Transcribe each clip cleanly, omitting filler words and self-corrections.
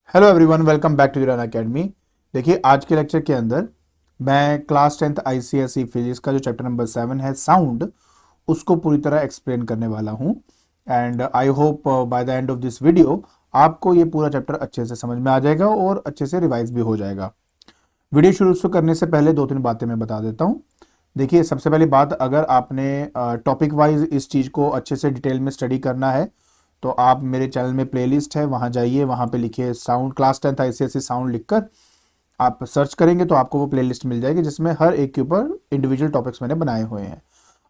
Hello everyone, welcome back to यूरान academy. देखिए, आज के लेक्चर के अंदर मैं क्लास 10th आईसीएसई फिजिक्स का जो चैप्टर नंबर 7 है साउंड, उसको पूरी तरह एक्सप्लेन करने वाला हूं। And I hope by the end of this video आपको ये पूरा चैप्टर अच्छे से समझ में आ जाएगा और अच्छे से रिवाइज भी हो जाएगा। वीडियो शुरू करने से पहले दो तीन बातें मैं बता देता हूँ। देखिए, सबसे पहली बात, अगर आपने टॉपिक वाइज इस चीज़ को अच्छे से डिटेल में स्टडी करना है तो आप मेरे चैनल में प्लेलिस्ट है, वहाँ जाइए, वहाँ पे लिखिए sound class 10th ICSE sound लिखकर आप सर्च करेंगे तो आपको वो प्लेलिस्ट मिल जाएगी जिसमें हर एक के ऊपर इंडिविजुअल टॉपिक्स मैंने बनाए हुए हैं।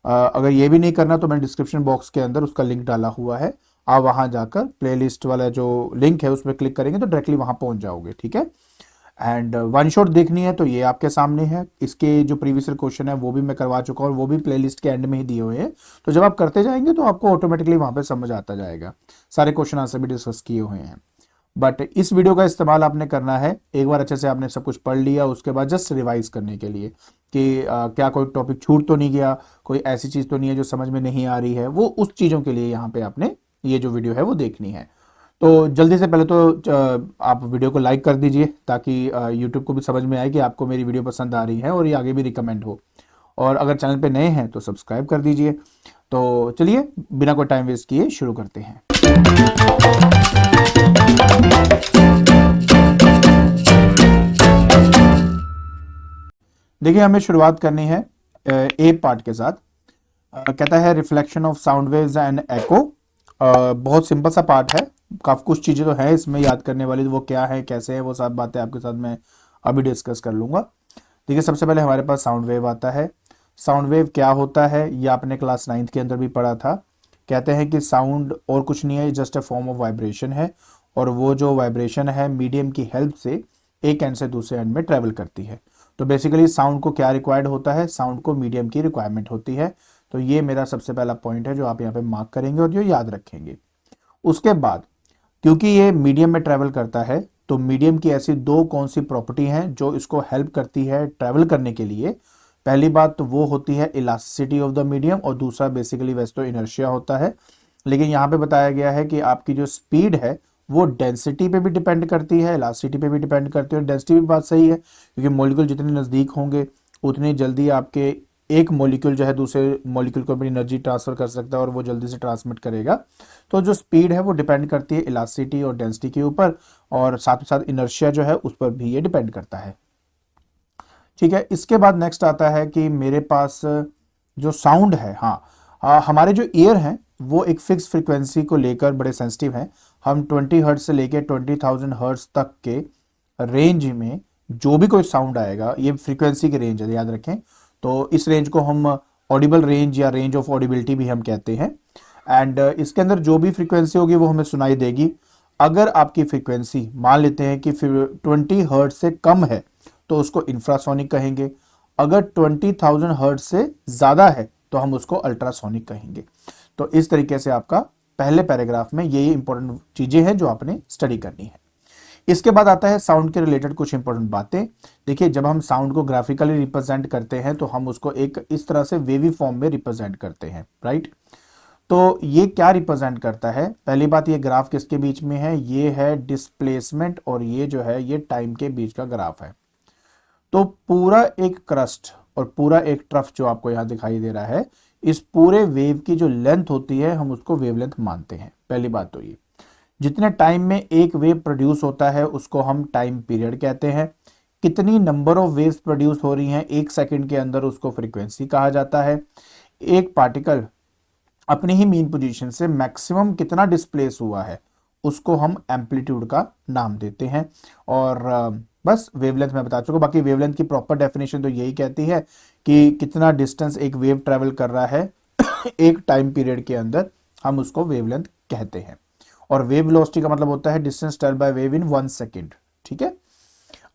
अगर ये भी नहीं करना तो मैंने डिस्क्रिप्शन बॉक्स के अंदर उसका लिंक डाला हुआ है, आप वहाँ जाकर प्लेलिस्ट वाला जो लिंक है उसमें क्लिक करेंगे तो डायरेक्टली वहाँ पहुँच जाओगे। ठीक है। एंड वन शॉट देखनी है तो ये आपके सामने है, इसके जो प्रीवियस क्वेश्चन है वो भी मैं करवा चुका हूँ और वो भी प्लेलिस्ट के एंड में ही दिए हुए हैं। तो जब आप करते जाएंगे तो आपको ऑटोमेटिकली वहाँ पे समझ आता जाएगा, सारे क्वेश्चन आंसर भी डिस्कस किए हुए हैं। बट इस वीडियो का इस्तेमाल आपने करना है एक बार अच्छे से आपने सब कुछ पढ़ लिया, उसके बाद जस्ट रिवाइज करने के लिए कि क्या कोई टॉपिक छूट तो नहीं गया, कोई ऐसी चीज़ तो नहीं है जो समझ में नहीं आ रही है, वो उस चीज़ों के लिए यहाँ पे आपने ये जो वीडियो है वो देखनी है। तो जल्दी से पहले तो आप वीडियो को लाइक कर दीजिए ताकि यूट्यूब को भी समझ में आए कि आपको मेरी वीडियो पसंद आ रही है और ये आगे भी रिकमेंड हो। और अगर चैनल पे नए हैं तो सब्सक्राइब कर दीजिए। तो चलिए, बिना कोई टाइम वेस्ट किए शुरू करते हैं। देखिए, हमें शुरुआत करनी है ए पार्ट के साथ। कहता है reflection of sound waves and echo. बहुत सिंपल सा पार्ट है, काफ़ी कुछ चीज़ें तो हैं इसमें याद करने वाली, वो क्या है कैसे है वो सब बातें आपके साथ मैं अभी डिस्कस कर लूँगा। देखिए, सबसे पहले हमारे पास साउंड वेव आता है। साउंड वेव क्या होता है ये आपने क्लास 9th के अंदर भी पढ़ा था। कहते हैं कि साउंड और कुछ नहीं है, just a form of vibration है और वो जो वाइब्रेशन है मीडियम की हेल्प से एक एंड से दूसरे एंड में ट्रेवल करती है। तो बेसिकली साउंड को क्या रिक्वायर्ड होता है, साउंड को मीडियम की रिक्वायरमेंट होती है। तो ये मेरा सबसे पहला पॉइंट है जो आप यहाँ पे मार्क करेंगे और जो याद रखेंगे। उसके बाद, क्योंकि ये मीडियम में ट्रैवल करता है तो मीडियम की ऐसी दो कौन सी प्रॉपर्टी हैं जो इसको हेल्प करती है ट्रैवल करने के लिए। पहली बात तो वो होती है इलास्टिसिटी ऑफ द मीडियम और दूसरा बेसिकली वैसे तो इनर्शिया होता है, लेकिन यहाँ पे बताया गया है कि आपकी जो स्पीड है वो डेंसिटी पे भी डिपेंड करती है, इलास्टिसिटी पे भी डिपेंड करती है। और डेंसिटी भी बात सही है क्योंकि मॉलिक्यूल जितने नज़दीक होंगे उतनी जल्दी आपके एक मॉलिक्यूल जो है दूसरे मॉलिक्यूल को अपनी एनर्जी ट्रांसफर कर सकता है और वो जल्दी से ट्रांसमिट करेगा। तो जो स्पीड है वो डिपेंड करती है इलास्टिसिटी और डेंसिटी के ऊपर, और साथ ही साथ इनर्शिया जो है उस पर भी ये डिपेंड करता है। ठीक है। इसके बाद नेक्स्ट आता है कि मेरे पास जो साउंड है, हाँ, हमारे जो ईयर हैं वो एक फिक्स फ्रीक्वेंसी को लेकर बड़े सेंसिटिव हैं। हम 20 हर्ट्ज से लेकर 20,000 हर्ट्ज तक के रेंज में जो भी कोई साउंड आएगा, ये फ्रीक्वेंसी की रेंज है, याद रखें। तो इस रेंज को हम ऑडिबल रेंज या रेंज ऑफ ऑडिबिलिटी भी हम कहते हैं। एंड इसके अंदर जो भी फ्रीक्वेंसी होगी वो हमें सुनाई देगी। अगर आपकी फ्रीक्वेंसी मान लेते हैं कि फिर 20 हर्ट्ज से कम है तो उसको इंफ्रासोनिक कहेंगे। अगर 20,000 हर्ट्ज से ज़्यादा है तो हम उसको अल्ट्रासोनिक कहेंगे। तो इस तरीके से आपका पहले पैराग्राफ में ये इंपॉर्टेंट चीज़ें हैं जो आपने स्टडी करनी है। इसके बाद आता है साउंड के रिलेटेड कुछ इंपॉर्टेंट बातें। देखिए, जब हम साउंड को ग्राफिकली रिप्रेजेंट करते हैं तो हम उसको एक इस तरह से वेवी फॉर्म में रिप्रेजेंट करते हैं, राइट। तो ये क्या रिप्रेजेंट करता है, पहली बात, ये ग्राफ किसके बीच में है, ये है डिस्प्लेसमेंट और ये जो है ये टाइम के बीच का ग्राफ है। तो पूरा एक क्रस्ट और पूरा एक ट्रफ जो आपको यहां दिखाई दे रहा है, इस पूरे वेव की जो लेंथ होती है हम उसको वेवलेंथ मानते हैं। पहली बात तो ये, जितने टाइम में एक वेव प्रोड्यूस होता है उसको हम टाइम पीरियड कहते हैं। कितनी नंबर ऑफ वेव्स प्रोड्यूस हो रही हैं एक सेकंड के अंदर उसको फ्रीक्वेंसी कहा जाता है। एक पार्टिकल अपनी ही मीन पोजीशन से मैक्सिमम कितना डिस्प्लेस हुआ है उसको हम एम्पलीट्यूड का नाम देते हैं। और बस वेवलेंथ मैं बता चुका, बाकी वेवलेंथ की प्रॉपर डेफिनेशन तो यही कहती है कि कितना डिस्टेंस एक वेव ट्रेवल कर रहा है एक टाइम पीरियड के अंदर, हम उसको वेवलेंथ कहते हैं। और वेव वेलोसिटी का मतलब होता है distance travel by wave in 1 second. ठीक है।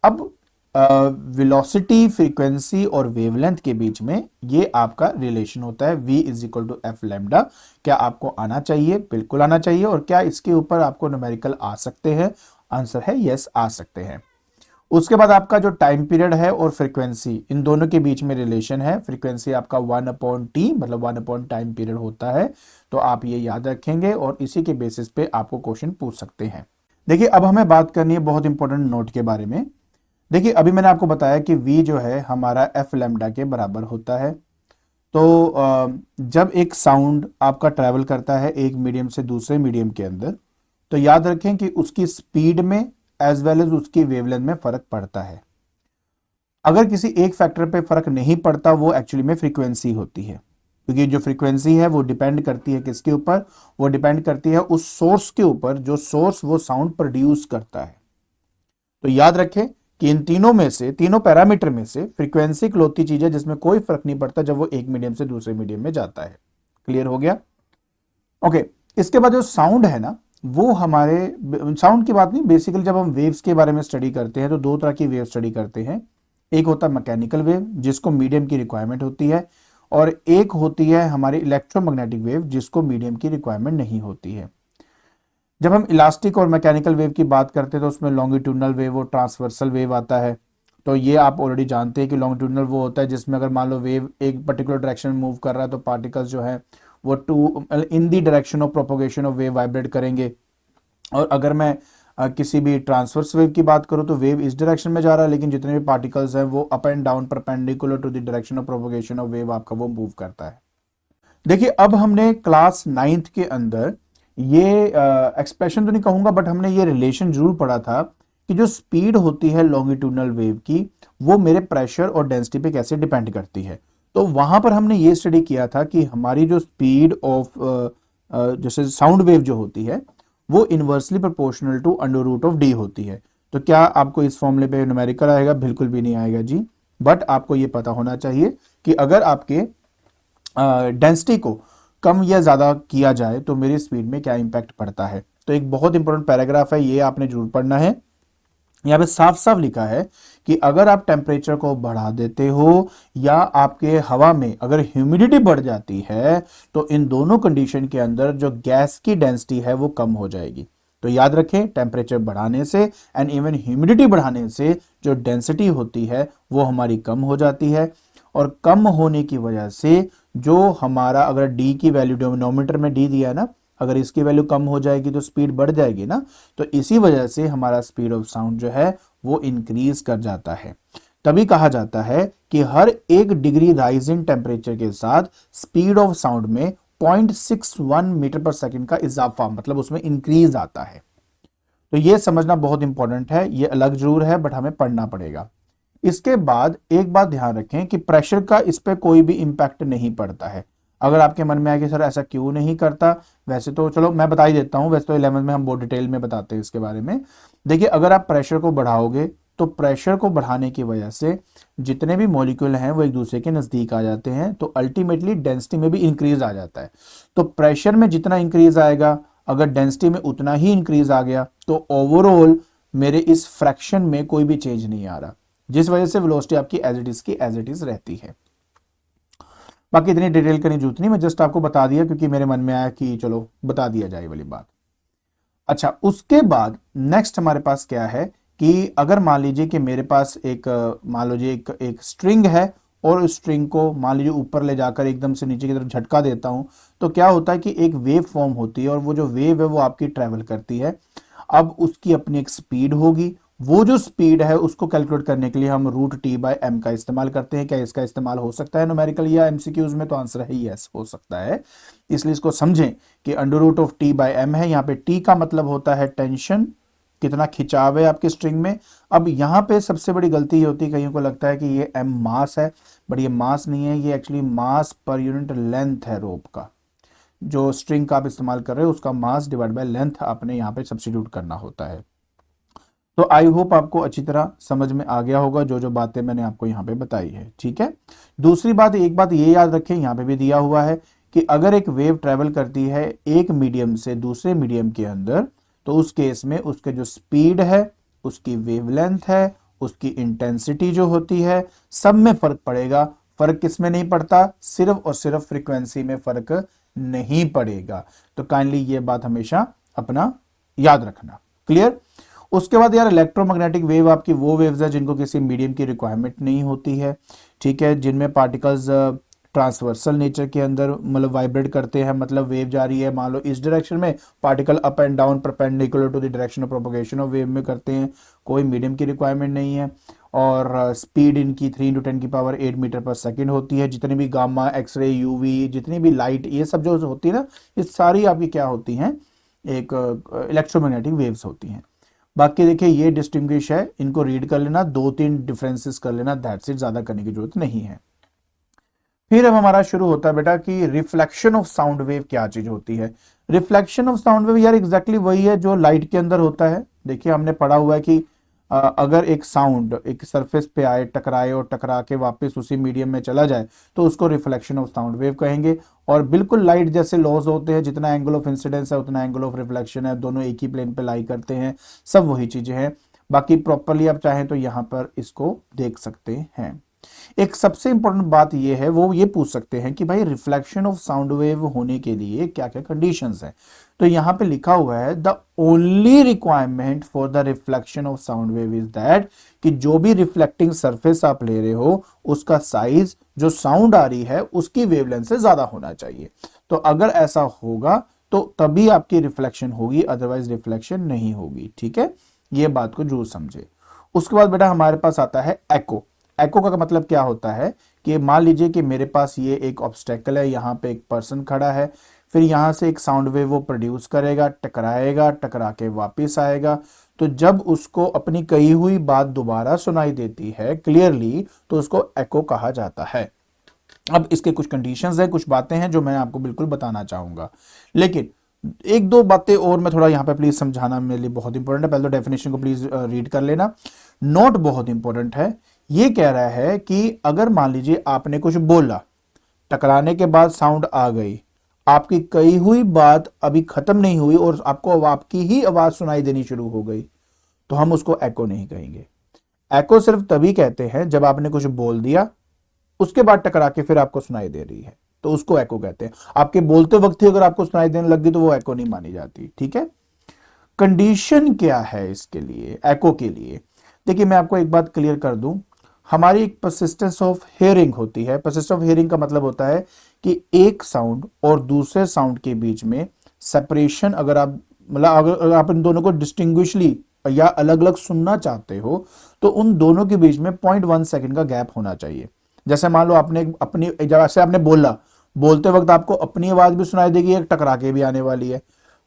अब वेलोसिटी, फ्रीक्वेंसी और वेवलेंथ के बीच में ये आपका रिलेशन होता है v is equal to F lambda. क्या आपको आना चाहिए? बिल्कुल आना चाहिए। और क्या इसके ऊपर आपको न्यूमेरिकल आ सकते हैं? आंसर है यस, आ सकते हैं। उसके बाद आपका जो टाइम पीरियड है और फ्रीक्वेंसी, इन दोनों के बीच में रिलेशन है। फ्रीक्वेंसी आपका 1/t मतलब 1 टाइम पीरियड होता है। तो आप ये याद रखेंगे और इसी के बेसिस पे आपको क्वेश्चन पूछ सकते हैं। देखिए अब हमें बात करनी है बहुत इंपॉर्टेंट नोट के बारे में। देखिए अभी मैंने आपको बताया कि v जो है हमारा एफ लैम्डा के बराबर होता है। तो जब एक साउंड आपका ट्रैवल करता है एक मीडियम से दूसरे मीडियम के अंदर, तो याद रखें कि उसकी स्पीड में एज वेल एज उसकी वेवलेंथ में फर्क पड़ता है। अगर किसी एक फैक्टर पे फर्क नहीं पड़ता, वो एक्चुअली में फ्रीक्वेंसी होती है, क्योंकि जो फ्रीक्वेंसी है वो डिपेंड करती है किसके ऊपर, वो डिपेंड करती है उस सोर्स के ऊपर जो सोर्स वो साउंड प्रोड्यूस करता है। तो याद रखें कि इन तीनों में से, तीनों पैरामीटर में से फ्रीक्वेंसी इकलौती चीज है जिसमें कोई फर्क नहीं पड़ता जब वो एक मीडियम से दूसरे मीडियम में जाता है। क्लियर हो गया? ओके। इसके बाद जो साउंड है ना, वो हमारे साउंड की बात नहीं, बेसिकली जब हम वेव्स के बारे में स्टडी करते हैं तो दो तरह की वेव स्टडी करते हैं। एक होता है मैकेनिकल वेव जिसको मीडियम की रिक्वायरमेंट होती है, और एक होती है हमारी इलेक्ट्रोमैग्नेटिक वेव जिसको मीडियम की रिक्वायरमेंट नहीं होती है। जब हम इलास्टिक और मैकेनिकल वेव की बात करते हैं तो उसमें लॉन्गिट्यूडनल वेव और ट्रांसवर्सल वेव आता है। तो ये आप ऑलरेडी जानते हैं कि लॉन्गिट्यूडनल वो होता है जिसमें अगर मान लो वेव एक पर्टिकुलर डायरेक्शन में मूव कर रहा है तो पार्टिकल्स जो है वो to in the direction of propagation of wave vibrate करेंगे। और अगर मैं किसी भी ट्रांसवर्स वेव की बात करूं तो वेव इस डायरेक्शन में जा रहा है, लेकिन जितने भी पार्टिकल्स हैं वो up and down perpendicular to the direction of propagation of wave आपका वो मूव करता है। देखिए अब हमने क्लास 9th के अंदर ये एक्सप्रेशन तो नहीं कहूंगा, बट हमने ये रिलेशन जरूर पढ़ा था कि जो स्पीड होती है लॉन्गिट्यूडनल वेव की वो मेरे प्रेशर और डेंसिटी पे कैसे डिपेंड करती है। तो वहां पर हमने ये स्टडी किया था कि हमारी जो स्पीड ऑफ जैसे साउंड वेव जो होती है वो inversely proportional to under root of D होती है। तो क्या आपको इस फॉर्मूले पे न्यूमेरिकल आएगा? बिल्कुल भी नहीं आएगा जी। बट आपको ये पता होना चाहिए कि अगर आपके डेंसिटी को कम या ज्यादा किया जाए तो मेरी स्पीड में क्या इंपैक्ट पड़ता है। तो एक बहुत इंपॉर्टेंट पैराग्राफ है, ये आपने जरूर पढ़ना है। यहां पे साफ साफ लिखा है कि अगर आप टेम्परेचर को बढ़ा देते हो या आपके हवा में अगर ह्यूमिडिटी बढ़ जाती है तो इन दोनों कंडीशन के अंदर जो गैस की डेंसिटी है वो कम हो जाएगी। तो याद रखें टेम्परेचर बढ़ाने से एंड इवन ह्यूमिडिटी बढ़ाने से जो डेंसिटी होती है वो हमारी कम हो जाती है, और कम होने की वजह से जो हमारा अगर डी की वैल्यू डिनोमिनेटर में डी दिया है ना, अगर इसकी वैल्यू कम हो जाएगी तो स्पीड बढ़ जाएगी ना, तो इसी वजह से हमारा स्पीड ऑफ साउंड जो है वो इंक्रीज कर जाता है। तभी कहा जाता है कि हर 1 डिग्री राइज इन टेम्परेचर के साथ स्पीड ऑफ साउंड में 0.61 मीटर पर सेकंड का इजाफा, मतलब उसमें इंक्रीज आता है। तो ये समझना बहुत इंपॉर्टेंट है, ये अलग जरूर है बट हमें पढ़ना पड़ेगा। इसके बाद एक बात ध्यान रखें कि प्रेशर का इस पे कोई भी इंपैक्ट नहीं पड़ता है। अगर आपके मन में आए कि सर ऐसा क्यों नहीं करता, वैसे तो चलो मैं बता ही देता हूं, वैसे तो 11th में हम बहुत डिटेल में बताते हैं इसके बारे में। देखिए अगर आप प्रेशर को बढ़ाओगे तो प्रेशर को बढ़ाने की वजह से जितने भी मॉलिक्यूल हैं वो एक दूसरे के नजदीक आ जाते हैं, तो अल्टीमेटली डेंसिटी में भी इंक्रीज आ जाता है। तो प्रेशर में जितना इंक्रीज आएगा, अगर डेंसिटी में उतना ही इंक्रीज आ गया, तो ओवरऑल मेरे इस फ्रैक्शन में कोई भी चेंज नहीं आ रहा, जिस वजह से वेलोसिटी आपकी एज इट इज की एज इट इज रहती है। बाकी इतनी डिटेल करने की जरूरत नहीं, मैं जस्ट आपको बता दिया क्योंकि मेरे मन में आया कि चलो बता दिया जाए वाली बात। अच्छा, उसके बाद नेक्स्ट हमारे पास क्या है कि अगर मान लीजिए कि मेरे पास एक मान लीजिए एक स्ट्रिंग है और उस स्ट्रिंग को मान लीजिए ऊपर ले जाकर एकदम से नीचे की तरफ झटका देता हूं, तो क्या होता है कि एक वेव फॉर्म होती है और वो जो वेव है वो आपकी ट्रेवल करती है। अब उसकी अपनी एक स्पीड होगी, वो जो स्पीड है उसको कैलकुलेट करने के लिए हम रूट टी बाय एम का इस्तेमाल करते हैं। क्या इसका इस्तेमाल हो सकता है न्यूमेरिकल या एमसीक्यूज में? तो आंसर है यस, हो सकता है। इसलिए इसको समझें कि under root of T by M है। यहाँ पे टी का मतलब होता है टेंशन, कितना खिंचाव है आपके स्ट्रिंग में। अब यहाँ पे सबसे बड़ी गलती ये होती है, कईयों को लगता है कि ये एम मास है, बट ये मास नहीं है, ये actually mass per unit length है रोप का। जो स्ट्रिंग का आप इस्तेमाल कर रहे हो उसका मास डिवाइड बाय लेंथ आपने यहाँ पे सब्स्टिट्यूट करना होता है। तो आई होप आपको अच्छी तरह समझ में आ गया होगा जो जो बातें मैंने आपको यहाँ पे बताई है, ठीक है। दूसरी बात, एक बात ये याद रखें, यहाँ पे भी दिया हुआ है कि अगर एक वेव ट्रेवल करती है एक मीडियम से दूसरे मीडियम के अंदर, तो उस केस में उसके जो स्पीड है, उसकी वेवलेंथ है, उसकी इंटेंसिटी जो होती है, सब में फर्क पड़ेगा। फर्क किस में नहीं पड़ता? सिर्फ और सिर्फ फ्रीक्वेंसी में फर्क नहीं पड़ेगा। तो काइंडली ये बात हमेशा अपना याद रखना। क्लियर? उसके बाद यार इलेक्ट्रोमैग्नेटिक वेव आपकी वो वेव्स है जिनको किसी मीडियम की रिक्वायरमेंट नहीं होती है, ठीक है, जिनमें पार्टिकल्स ट्रांसवर्सल नेचर के अंदर मतलब वाइब्रेट करते हैं, मतलब वेव जा रही है मान लो इस डायरेक्शन में, particle up and down perpendicular to the direction of propagation of wave में करते हैं, कोई मीडियम की रिक्वायरमेंट नहीं है। और स्पीड इनकी 3 × 10⁸ मीटर पर सेकेंड होती है। जितनी भी गामा, एक्सरे, यूवी, जितनी भी लाइट, ये सब जो होती है ना, ये सारी आपकी क्या होती हैं, एक इलेक्ट्रोमैग्नेटिक वेव्स होती हैं। बाकी देखिए ये डिस्टिंग्विश है, इनको रीड कर लेना, 2-3 डिफरेंसेस कर लेना, दैट्स इट, ज्यादा करने की जरूरत नहीं है। फिर अब हमारा शुरू होता है बेटा कि रिफ्लेक्शन ऑफ साउंड वेव क्या चीज होती है। रिफ्लेक्शन ऑफ साउंड वेव यार एग्जैक्टली वही है जो लाइट के अंदर होता है। देखिए हमने पढ़ा हुआ है कि अगर एक साउंड एक सरफेस पे आए, टकराए और टकरा के वापस उसी मीडियम में चला जाए तो उसको रिफ्लेक्शन ऑफ साउंड वेव कहेंगे। और बिल्कुल लाइट जैसे लॉज होते हैं, जितना एंगल ऑफ इंसिडेंस है उतना एंगल ऑफ रिफ्लेक्शन है, दोनों एक ही प्लेन पे लाई करते हैं, सब वही चीजें हैं। बाकी प्रॉपरली आप चाहें तो यहां पर इसको देख सकते हैं। एक सबसे इंपॉर्टेंट बात यह है, वो ये पूछ सकते हैं कि भाई रिफ्लेक्शन ऑफ साउंड वेव होने के लिए क्या क्या कंडीशंस हैं। तो यहां पे लिखा हुआ है the only requirement for the reflection of sound wave is that कि जो भी रिफ्लेक्टिंग सरफेस आप ले रहे हो उसका साइज जो साउंड आ रही है उसकी वेवलेंथ से ज्यादा होना चाहिए। तो अगर ऐसा होगा तो तभी आपकी रिफ्लेक्शन होगी, अदरवाइज रिफ्लेक्शन नहीं होगी। ठीक है, ये बात को जरूर समझे। उसके बाद बेटा हमारे पास आता है एको। एको का मतलब क्या होता है कि मान लीजिए कि मेरे पास ये एक ऑब्स्टेकल है, यहाँ पे एक पर्सन खड़ा है, फिर यहाँ से एक साउंड वेव वो प्रोड्यूस करेगा, टकराएगा, टकरा के वापस आएगा। तो जब उसको अपनी कही हुई बात दोबारा सुनाई देती है क्लियरली तो उसको एको कहा जाता है। अब इसके कुछ कंडीशंस है, कुछ बातें हैं जो मैं आपको बिल्कुल बताना चाहूंगा, लेकिन एक दो बातें और मैं थोड़ा यहाँ पे प्लीज समझाना मेरे लिए बहुत इंपॉर्टेंट है। पहले तो डेफिनेशन को प्लीज रीड कर लेना। नोट बहुत इंपॉर्टेंट है। ये कह रहा है कि अगर मान लीजिए आपने कुछ बोला, टकराने के बाद साउंड आ गई, आपकी कही हुई बात अभी खत्म नहीं हुई और आपको आपकी ही आवाज सुनाई देनी शुरू हो गई, तो हम उसको एको नहीं कहेंगे। एको सिर्फ तभी कहते हैं जब आपने कुछ बोल दिया, उसके बाद टकरा के फिर आपको सुनाई दे रही है, तो उसको एको कहते हैं। आपके बोलते वक्त ही अगर आपको सुनाई देने लग गई तो वो एको नहीं मानी जाती। ठीक है, कंडीशन क्या है इसके लिए, एको के लिए? देखिए मैं आपको एक बात क्लियर कर दूं, हमारी एक परसिस्टेंस ऑफ हियरिंग होती है। परसिस्टेंस ऑफ हियरिंग का मतलब होता है कि एक साउंड और दूसरे साउंड के बीच में सेपरेशन, अगर आप मतलब अगर आप इन दोनों को डिस्टिंग्विशली या अलग अलग सुनना चाहते हो तो उन दोनों के बीच में 0.1 सेकंड का गैप होना चाहिए। जैसे मान लो आपने अपनी, जैसे आपने बोला, बोलते वक्त आपको अपनी आवाज भी सुनाई देगी, एक टकरा के भी आने वाली है,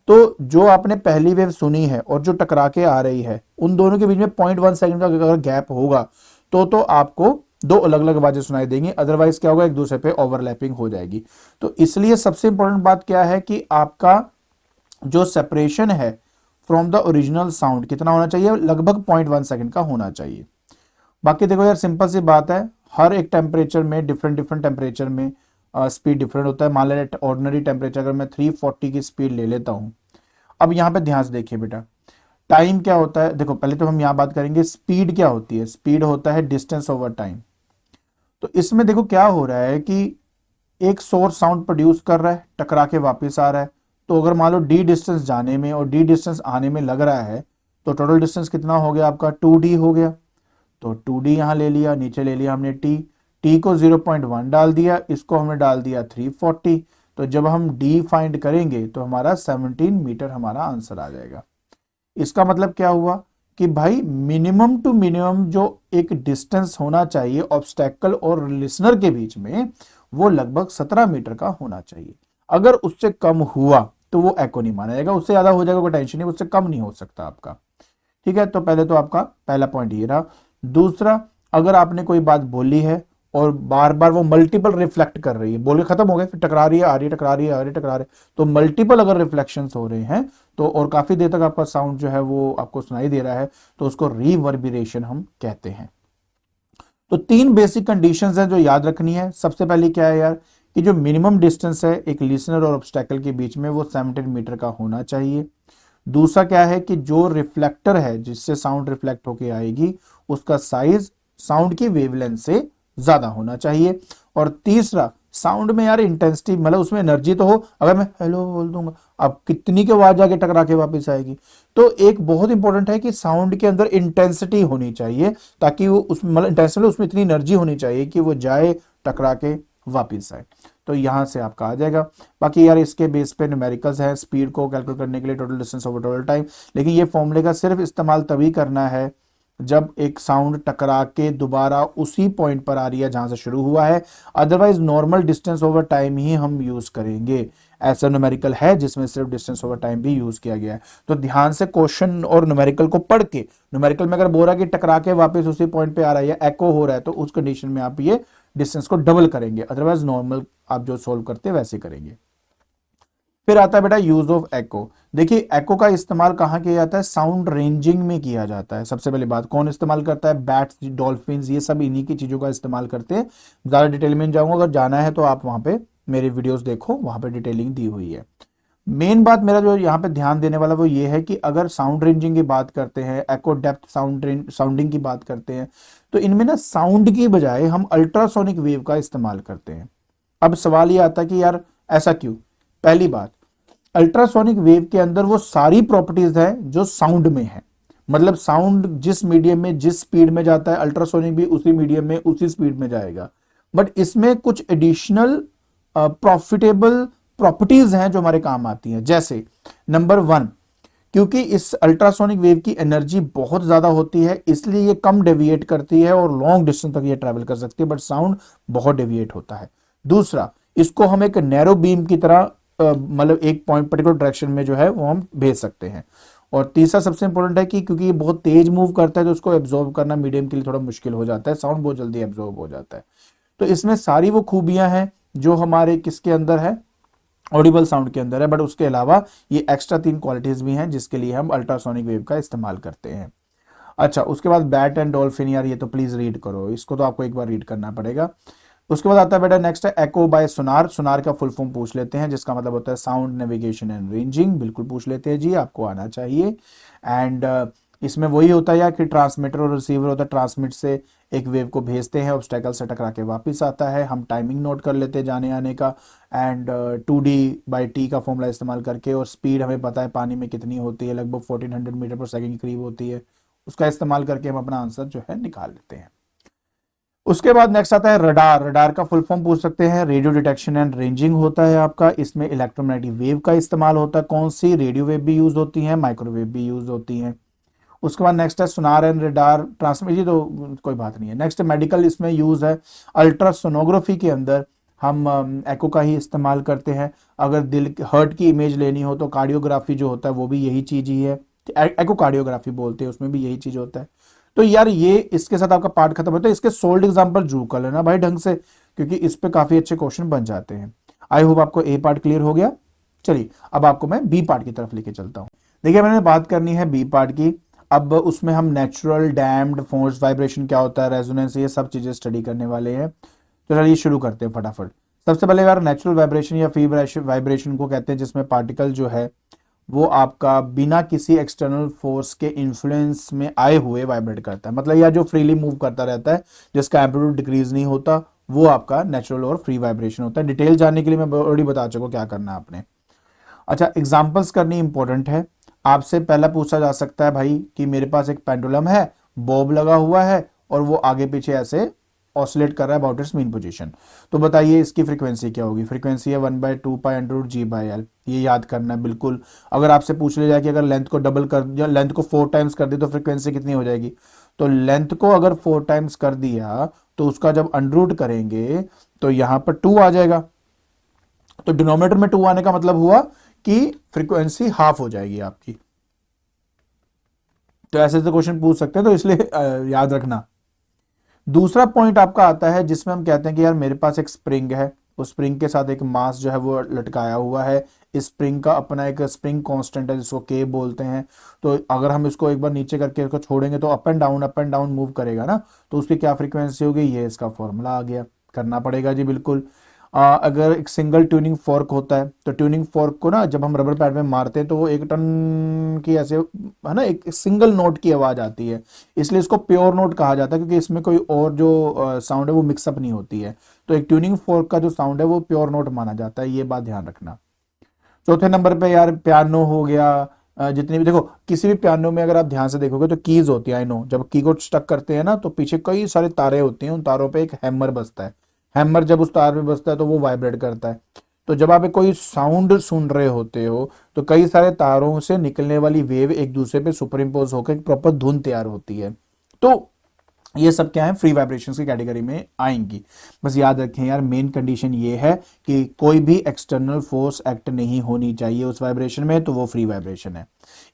तो जो आपने पहली वेव सुनी है और जो टकरा के आ रही है उन दोनों के बीच में 0.1 सेकंड का अगर गैप होगा तो आपको दो अलग अलग आवाजें सुनाई देंगी, अदरवाइज क्या होगा, एक दूसरे पे ओवरलैपिंग हो जाएगी। तो इसलिए सबसे इंपॉर्टेंट बात क्या है कि आपका जो सेपरेशन है फ्रॉम द ओरिजिनल साउंड कितना होना चाहिए, लगभग 0.1 सेकंड का होना चाहिए। बाकी देखो यार सिंपल सी बात है, हर एक टेम्परेचर में डिफरेंट टेम्परेचर में स्पीड डिफरेंट होता है। मान लें ऑर्डिनरी टेम्परेचर अगर मैं 340 की स्पीड ले लेता हूं, अब यहां पे ध्यान से देखिए बेटा, टाइम क्या होता है। देखो पहले तो हम यहां बात करेंगे स्पीड क्या होती है। स्पीड होता है डिस्टेंस ओवर टाइम। तो इसमें देखो क्या हो रहा है कि एक सोर्स साउंड प्रोड्यूस कर रहा है, टकरा के वापस आ रहा है, तो अगर मान लो डी डिस्टेंस जाने में और डी डिस्टेंस आने में लग रहा है तो टोटल डिस्टेंस कितना हो गया आपका, 2d हो गया। तो 2d यहां ले लिया, नीचे ले लिया हमने टी को 0.1 डाल दिया, इसको हमने डाल दिया 340। तो जब हम डी फाइंड करेंगे तो हमारा 17 मीटर हमारा आंसर आ जाएगा। इसका मतलब क्या हुआ कि भाई मिनिमम टू मिनिमम जो एक डिस्टेंस होना चाहिए ऑब्स्टेकल और लिसनर के बीच में वो लगभग 17 मीटर का होना चाहिए। अगर उससे कम हुआ तो वो एको नहीं माना जाएगा, उससे ज्यादा हो जाएगा कोई टेंशन नहीं, उससे कम नहीं हो सकता आपका। ठीक है, तो पहले तो आपका पहला पॉइंट ये रहा। दूसरा, अगर आपने कोई बात बोली है और बार बार वो मल्टीपल रिफ्लेक्ट कर रही है, बोल के खत्म हो गए, फिर टकरा रही है, आ रही है, टकरा रही है, आ रही है, टकरा रही है, तो मल्टीपल अगर रिफ्लेक्शंस हो रहे हैं तो और काफी देर तक आपका साउंड जो है वो आपको सुनाई दे रहा है तो उसको रिवर्बिरेशन हम कहते हैं। तो 3 बेसिक कंडीशंस हैं जो याद रखनी है। सबसे पहले क्या है यार कि जो मिनिमम डिस्टेंस है एक लिसनर और ऑब्स्टेकल के बीच में वो 17 मीटर का होना चाहिए। दूसरा क्या है कि जो रिफ्लेक्टर है जिससे साउंड रिफ्लेक्ट होके आएगी उसका साइज साउंड की वेवलेंथ से ज्यादा होना चाहिए। और तीसरा, साउंड में यार इंटेंसिटी, मतलब उसमें एनर्जी तो हो। अगर मैं हेलो बोल दूंगा, अब कितनी के आवाज आके टकरा के वापस आएगी। तो एक बहुत इंपॉर्टेंट है कि साउंड के अंदर इंटेंसिटी होनी चाहिए, ताकि वो उसमें मतलब इंटेंसिटी उसमें इतनी एनर्जी होनी चाहिए कि वो जाए, टकरा के वापस आए। तो यहाँ से आपका आ जाएगा। बाकी यार इसके बेस पे न्यूमेरिकल्स हैं स्पीड को कैलकुलेट करने के लिए, total distance over total time. लेकिन ये फॉर्मूले का सिर्फ इस्तेमाल तभी करना है जब एक साउंड टकरा के दोबारा उसी पॉइंट पर आ रही है जहां से शुरू हुआ है, otherwise normal distance over time ही हम यूज करेंगे। ऐसा न्यूमेरिकल है जिसमें सिर्फ डिस्टेंस ओवर टाइम भी यूज किया गया है। तो ध्यान से क्वेश्चन और न्यूमेरिकल को पढ़ के, न्यूमेरिकल में अगर बोल रहा है कि टकरा के वापस उसी पॉइंट पे आ रहा है, एको हो रहा है, तो उस कंडीशन में आप ये डिस्टेंस को डबल करेंगे, अदरवाइज नॉर्मल आप जो सोल्व करते हैं वैसे करेंगे। फिर आता है बेटा यूज ऑफ एको। देखिए एको का इस्तेमाल कहाँ किया जाता है, साउंड रेंजिंग में किया जाता है। सबसे पहली बात कौन इस्तेमाल करता है, बैट्स, डॉल्फिन्स, ये सब इन्हीं की चीजों का इस्तेमाल करते हैं। ज्यादा डिटेल में जाऊंगा, अगर जाना है तो आप वहां पे मेरे वीडियोस देखो, वहां पे डिटेलिंग दी हुई है। मेन बात मेरा जो यहाँ पे ध्यान देने वाला वो ये है कि अगर साउंड रेंजिंग की बात करते हैं, एको डेप्थ साउंडिंग की बात करते हैं, तो इनमें ना साउंड की बजाय हम अल्ट्रासोनिक वेव का इस्तेमाल करते हैं। अब सवाल ये आता है कि यार ऐसा क्यों। पहली बात, अल्ट्रासोनिक वेव के अंदर वो सारी प्रॉपर्टीज है जो साउंड में है। मतलब साउंड जिस मीडियम में जिस स्पीड में जाता है, अल्ट्रासोनिक भी उसी मीडियम में उसी स्पीड में जाएगा। बट इसमें कुछ एडिशनल प्रॉफिटेबल प्रॉपर्टीज हैं जो हमारे काम आती हैं। जैसे नंबर 1, क्योंकि इस अल्ट्रासोनिक वेव की एनर्जी बहुत ज्यादा होती है, इसलिए ये कम डेविएट करती है और लॉन्ग डिस्टेंस तक ये ट्रैवल कर सकती है, बट साउंड बहुत डेविएट होता है। दूसरा, इसको हम एक नैरो बीम की तरह मतलब एक पॉइंट पर्टिकुलर डायरेक्शन में जो है वो हम भेज सकते हैं। और तीसरा सबसे इंपॉर्टेंट है कि क्योंकि ये बहुत तेज मूव करता है तो उसको एब्जॉर्ब करना मीडियम के लिए थोड़ा मुश्किल हो जाता है, साउंड बहुत जल्दी एब्जॉर्ब हो जाता है। तो इसमें सारी वो खूबियां हैं जो हमारे किसके अंदर है, ऑडिबल साउंड के अंदर है। बट उसके अलावा ये एक्स्ट्रा 3 क्वालिटीज भी हैं जिसके लिए हम अल्ट्रासोनिक वेव का इस्तेमाल करते हैं। अच्छा, उसके बाद बैट एंड डॉल्फिन, यार ये तो प्लीज रीड करो, इसको तो आपको एक बार रीड करना पड़ेगा। उसके बाद आता है बेटा नेक्स्ट है एको बाय सोनार। सोनार का फुल फॉर्म पूछ लेते हैं, जिसका मतलब होता है साउंड नेविगेशन एंड रेंजिंग। बिल्कुल पूछ लेते हैं जी, आपको आना चाहिए। एंड इसमें वही होता है यार कि ट्रांसमीटर और रिसीवर होता है, ट्रांसमिट से एक वेव को भेजते हैं, ऑब्स्टेकल से टकरा के वापस आता है। हम टाइमिंग नोट कर लेते हैं जाने आने का, एंड 2D/T का फॉर्मूला इस्तेमाल करके, और स्पीड हमें पता है पानी में कितनी होती है, लगभग 1400 मीटर पर सेकंड के करीब होती है। उसका इस्तेमाल करके हम अपना आंसर जो है निकाल लेते हैं। उसके बाद नेक्स्ट आता है रडार। रडार का फुल फॉर्म पूछ सकते हैं, रेडियो डिटेक्शन एंड रेंजिंग होता है आपका। इसमें इलेक्ट्रोमैग्नेटिक वेव का इस्तेमाल होता है। कौन सी, रेडियो वेव भी यूज होती है, माइक्रोवेव भी यूज होती है। उसके बाद नेक्स्ट है सोनार एंड रडार ट्रांसमिट, तो कोई बात नहीं है। नेक्स्ट मेडिकल, इसमें यूज है अल्ट्रासोनोग्राफी के अंदर हम एको का ही इस्तेमाल करते हैं। अगर दिल हार्ट की इमेज लेनी हो तो कार्डियोग्राफी जो होता है वो भी यही चीज ही है, एको कार्डियोग्राफी बोलते हैं, उसमें भी यही चीज होता है। तो यार ये इसके साथ आपका पार्ट खत्म होता है। इसके सोल्ड एग्जांपल जरूर कर लेना भाई ढंग से, क्योंकि इस पे काफी अच्छे क्वेश्चन बन जाते हैं। आई होप आपको ए पार्ट क्लियर हो गया। चलिए अब आपको मैं बी पार्ट की तरफ लेके चलता हूं। देखिए मैंने बात करनी है बी पार्ट की। अब उसमें हम नेचुरल, डैम्ड, फोर्स, वाइब्रेशन क्या होता है, रेजोनेंस, ये सब चीजें स्टडी करने वाले हैं। तो चलिए शुरू करते हैं फटाफट। सबसे पहले यार नेचुरल वाइब्रेशन या फ्री वाइब्रेशन को कहते हैं, जिसमें पार्टिकल जो है वो आपका बिना किसी एक्सटर्नल फोर्स के इन्फ्लुएंस में आए हुए वाइब्रेट करता है। मतलब यार जो फ्रीली मूव करता रहता है, जिसका एम्पलीट्यूड डिक्रीज नहीं होता, वो आपका नेचुरल और फ्री वाइब्रेशन होता है। डिटेल जानने के लिए मैं ऑलरेडी बता चुका क्या करना है आपने। अच्छा, एग्जाम्पल्स करनी इंपॉर्टेंट है। आपसे पहला पूछा जा सकता है भाई कि मेरे पास एक पेंडुलम है, बॉब लगा हुआ है और वो आगे पीछे ऐसे ऑसिलेट कर रहा है अबाउट इट्स मीन पोजीशन। तो बताइए इसकी फ्रीक्वेंसी क्या होगी। फ्रीक्वेंसी है 1/2π√G/L। ये याद करना है बिल्कुल। अगर आपसे पूछ लिया जाए कि अगर लेंथ को डबल कर या लेंथ को 4 टाइम्स कर दी तो फ्रीक्वेंसी कितनी हो जाएगी, तो लेंथ को अगर 4 टाइम्स कर दिया तो उसका जब अंडर करेंगे तो यहां पर 2 आ जाएगा। तो डिनोमिनेटर में 2 आने का मतलब हुआ कि फ्रीक्वेंसी हाफ हो जाएगी आपकी। तो ऐसे से क्वेश्चन पूछ सकते हैं, तो इसलिए याद रखना। दूसरा पॉइंट आपका आता है जिसमें हम कहते हैं कि यार मेरे पास एक स्प्रिंग है, उस स्प्रिंग के साथ एक मास जो है वो लटकाया हुआ है। इस स्प्रिंग का अपना एक स्प्रिंग कांस्टेंट है जिसको के बोलते हैं। तो अगर हम इसको एक बार नीचे करके इसको छोड़ेंगे तो अप एंड डाउन मूव करेगा ना, तो उसकी क्या फ्रीक्वेंसी होगी, ये इसका फॉर्मूला आ गया। करना पड़ेगा जी बिल्कुल। अगर एक सिंगल ट्यूनिंग फोर्क होता है तो ट्यूनिंग फोर्क को ना जब हम रबर पैड में मारते हैं तो वो 1 टन की ऐसे है ना, एक सिंगल नोट की आवाज आती है, इसलिए इसको प्योर नोट कहा जाता है, क्योंकि इसमें कोई और जो साउंड है वो मिक्सअप नहीं होती है। तो एक ट्यूनिंग फोर्क का जो साउंड है वो प्योर नोट माना जाता है, ये बात ध्यान रखना। चौथे नंबर पे यार पियानो हो गया। जितनी भी देखो, किसी भी पियानो में अगर आप ध्यान से देखोगे तो कीज होती है। आई नो, जब की को स्टक करते हैं ना तो पीछे कई सारे तारे होते हैं, उन तारों पे एक हैमर बजता है। हैमर जब उस तार पे बजता है तो वो वाइब्रेट करता है। तो जब आप कोई साउंड सुन रहे होते हो तो कई सारे तारों से निकलने वाली वेव एक दूसरे पे सुपर इम्पोज होकर एक प्रॉपर धुन तैयार होती है। तो ये सब क्या है, फ्री वाइब्रेशंस की कैटेगरी में आएंगी। बस याद रखें यार, मेन कंडीशन ये है कि कोई भी एक्सटर्नल फोर्स एक्ट नहीं होनी चाहिए उस वाइब्रेशन में, तो वो फ्री वाइब्रेशन है।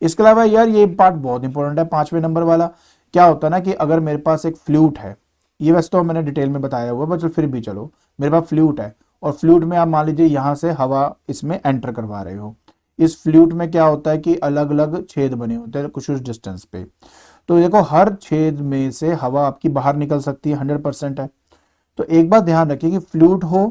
इसके अलावा यार ये पार्ट बहुत इंपॉर्टेंट है, 5वें नंबर वाला। क्या होता है ना कि अगर मेरे पास एक फ्लूट है, ये वैसे तो मैंने डिटेल में बताया हुआ, बट फिर भी चलो, मेरे पास फ्लूट है और फ्लूट में आप मान लीजिए यहां से हवा इसमें एंटर करवा रहे हो। इस फ्लूट में क्या होता है कि अलग अलग छेद बने होते हैं कुछ डिस्टेंस पे। तो देखो हर छेद में से हवा आपकी बाहर निकल सकती है, 100% है। तो एक बात ध्यान रखिए कि फ्लूट हो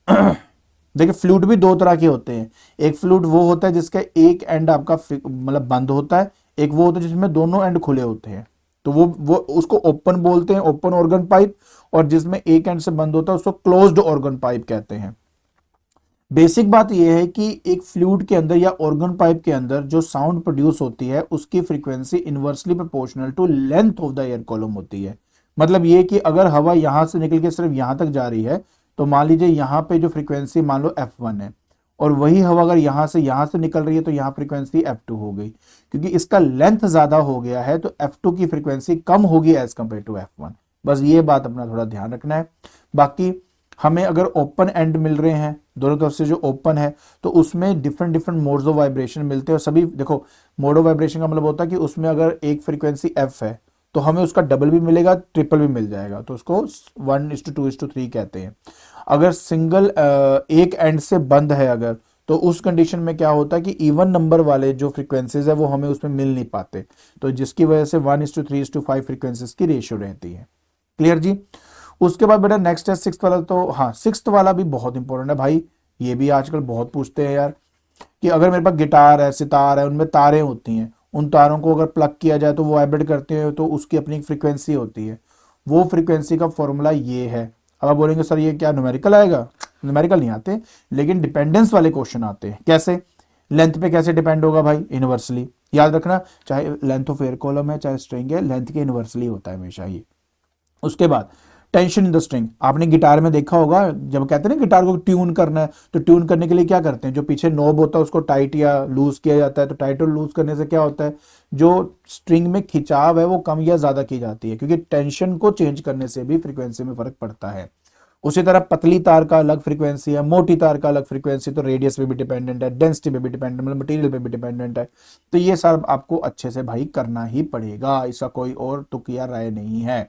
देखिए फ्लूट भी दो तरह के होते हैं। एक फ्लूट वो होता है जिसका एक एंड आपका मतलब बंद होता है, एक वो होता है जिसमें दोनों एंड खुले होते हैं। तो वो उसको ओपन बोलते हैं, ओपन ऑर्गन पाइप। और जिसमें एक एंड से बंद होता है उसको क्लोज्ड ऑर्गन पाइप कहते हैं। बेसिक बात यह है कि एक फ्लूइड के अंदर या ऑर्गन पाइप के अंदर जो साउंड प्रोड्यूस होती है उसकी frequency inversely proportional to length of the air column होती है। मतलब ये कि अगर हवा यहां से निकल के सिर्फ यहां तक जा रही है तो मान लीजिए यहां पे जो फ्रीक्वेंसी मान लो F1 है, और वही हवा अगर यहां से निकल रही है तो यहाँ फ्रीक्वेंसी F2 हो गई। क्योंकि इसका लेंथ ज्यादा हो गया है तो F2 की फ्रीक्वेंसी कम होगी एज कंपेयर टू F1। बस ये बात अपना थोड़ा ध्यान रखना है। बाकी हमें अगर ओपन एंड मिल रहे हैं दोनों तरफ से, जो ओपन है तो उसमें different different modes of vibration मिलते हैं। और सभी देखो, मोड ऑफ वाइब्रेशन का मतलब होता है कि उसमें अगर एक फ्रीक्वेंसी एफ है तो हमें उसका डबल भी मिलेगा, ट्रिपल भी मिल जाएगा, तो उसको 1:2:3 कहते हैं। अगर सिंगल एक एंड से बंद है अगर, तो उस कंडीशन में क्या होता है कि इवन नंबर वाले जो फ्रीक्वेंसीज है वो हमें उसमें मिल नहीं पाते, तो जिसकी वजह से 1:3:5 फ्रीक्वेंसीज की रेशियो रहती है। क्लियर जी। उसके बाद बेटा नेक्स्ट है सिक्स्थ वाला। तो हाँ, सिक्स्थ वाला भी बहुत इंपॉर्टेंट है भाई। ये भी आजकल बहुत पूछते हैं यार कि अगर मेरे पास गिटार है, सितार है, उनमें तारें होती हैं, उन तारों को अगर प्लग किया जाए तो वो वाइब्रेट करते हैं, तो उसकी अपनी फ्रीक्वेंसी होती है। वो फ्रीक्वेंसी का फॉर्मूला ये है। अब आप बोलेंगे सर ये क्या न्यूमेरिकल आएगा? न्यूमेरिकल नहीं आते, लेकिन डिपेंडेंस वाले क्वेश्चन आते हैं। कैसे? लेंथ पे कैसे डिपेंड होगा भाई? इनवर्सली। याद रखना, चाहे लेंथ ऑफ एयर कॉलम है चाहे स्ट्रिंग है, लेंथ के इनवर्सली होता है हमेशा ये। उसके बाद टेंशन इन द स्ट्रिंग, आपने गिटार में देखा होगा जब कहते हैं ना गिटार को ट्यून करना है, तो ट्यून करने के लिए क्या करते हैं, जो पीछे नॉब होता है उसको टाइट या लूज किया जाता है। तो टाइट और लूज करने से क्या होता है, जो स्ट्रिंग में खिंचाव है वो कम या ज्यादा की जाती है, क्योंकि टेंशन को चेंज करने से भी फ्रीक्वेंसी में फर्क पड़ता है। उसी तरह पतली तार का अलग फ्रीक्वेंसी है, मोटी तार का अलग फ्रीक्वेंसी, तो रेडियस पे भी डिपेंडेंट है, डेंसिटी पे भी डिपेंडेंट, मतलब मटेरियल पे भी डिपेंडेंट है। तो ये सब आपको अच्छे से भाई करना ही पड़ेगा, इसका कोई और तुक या राय नहीं है।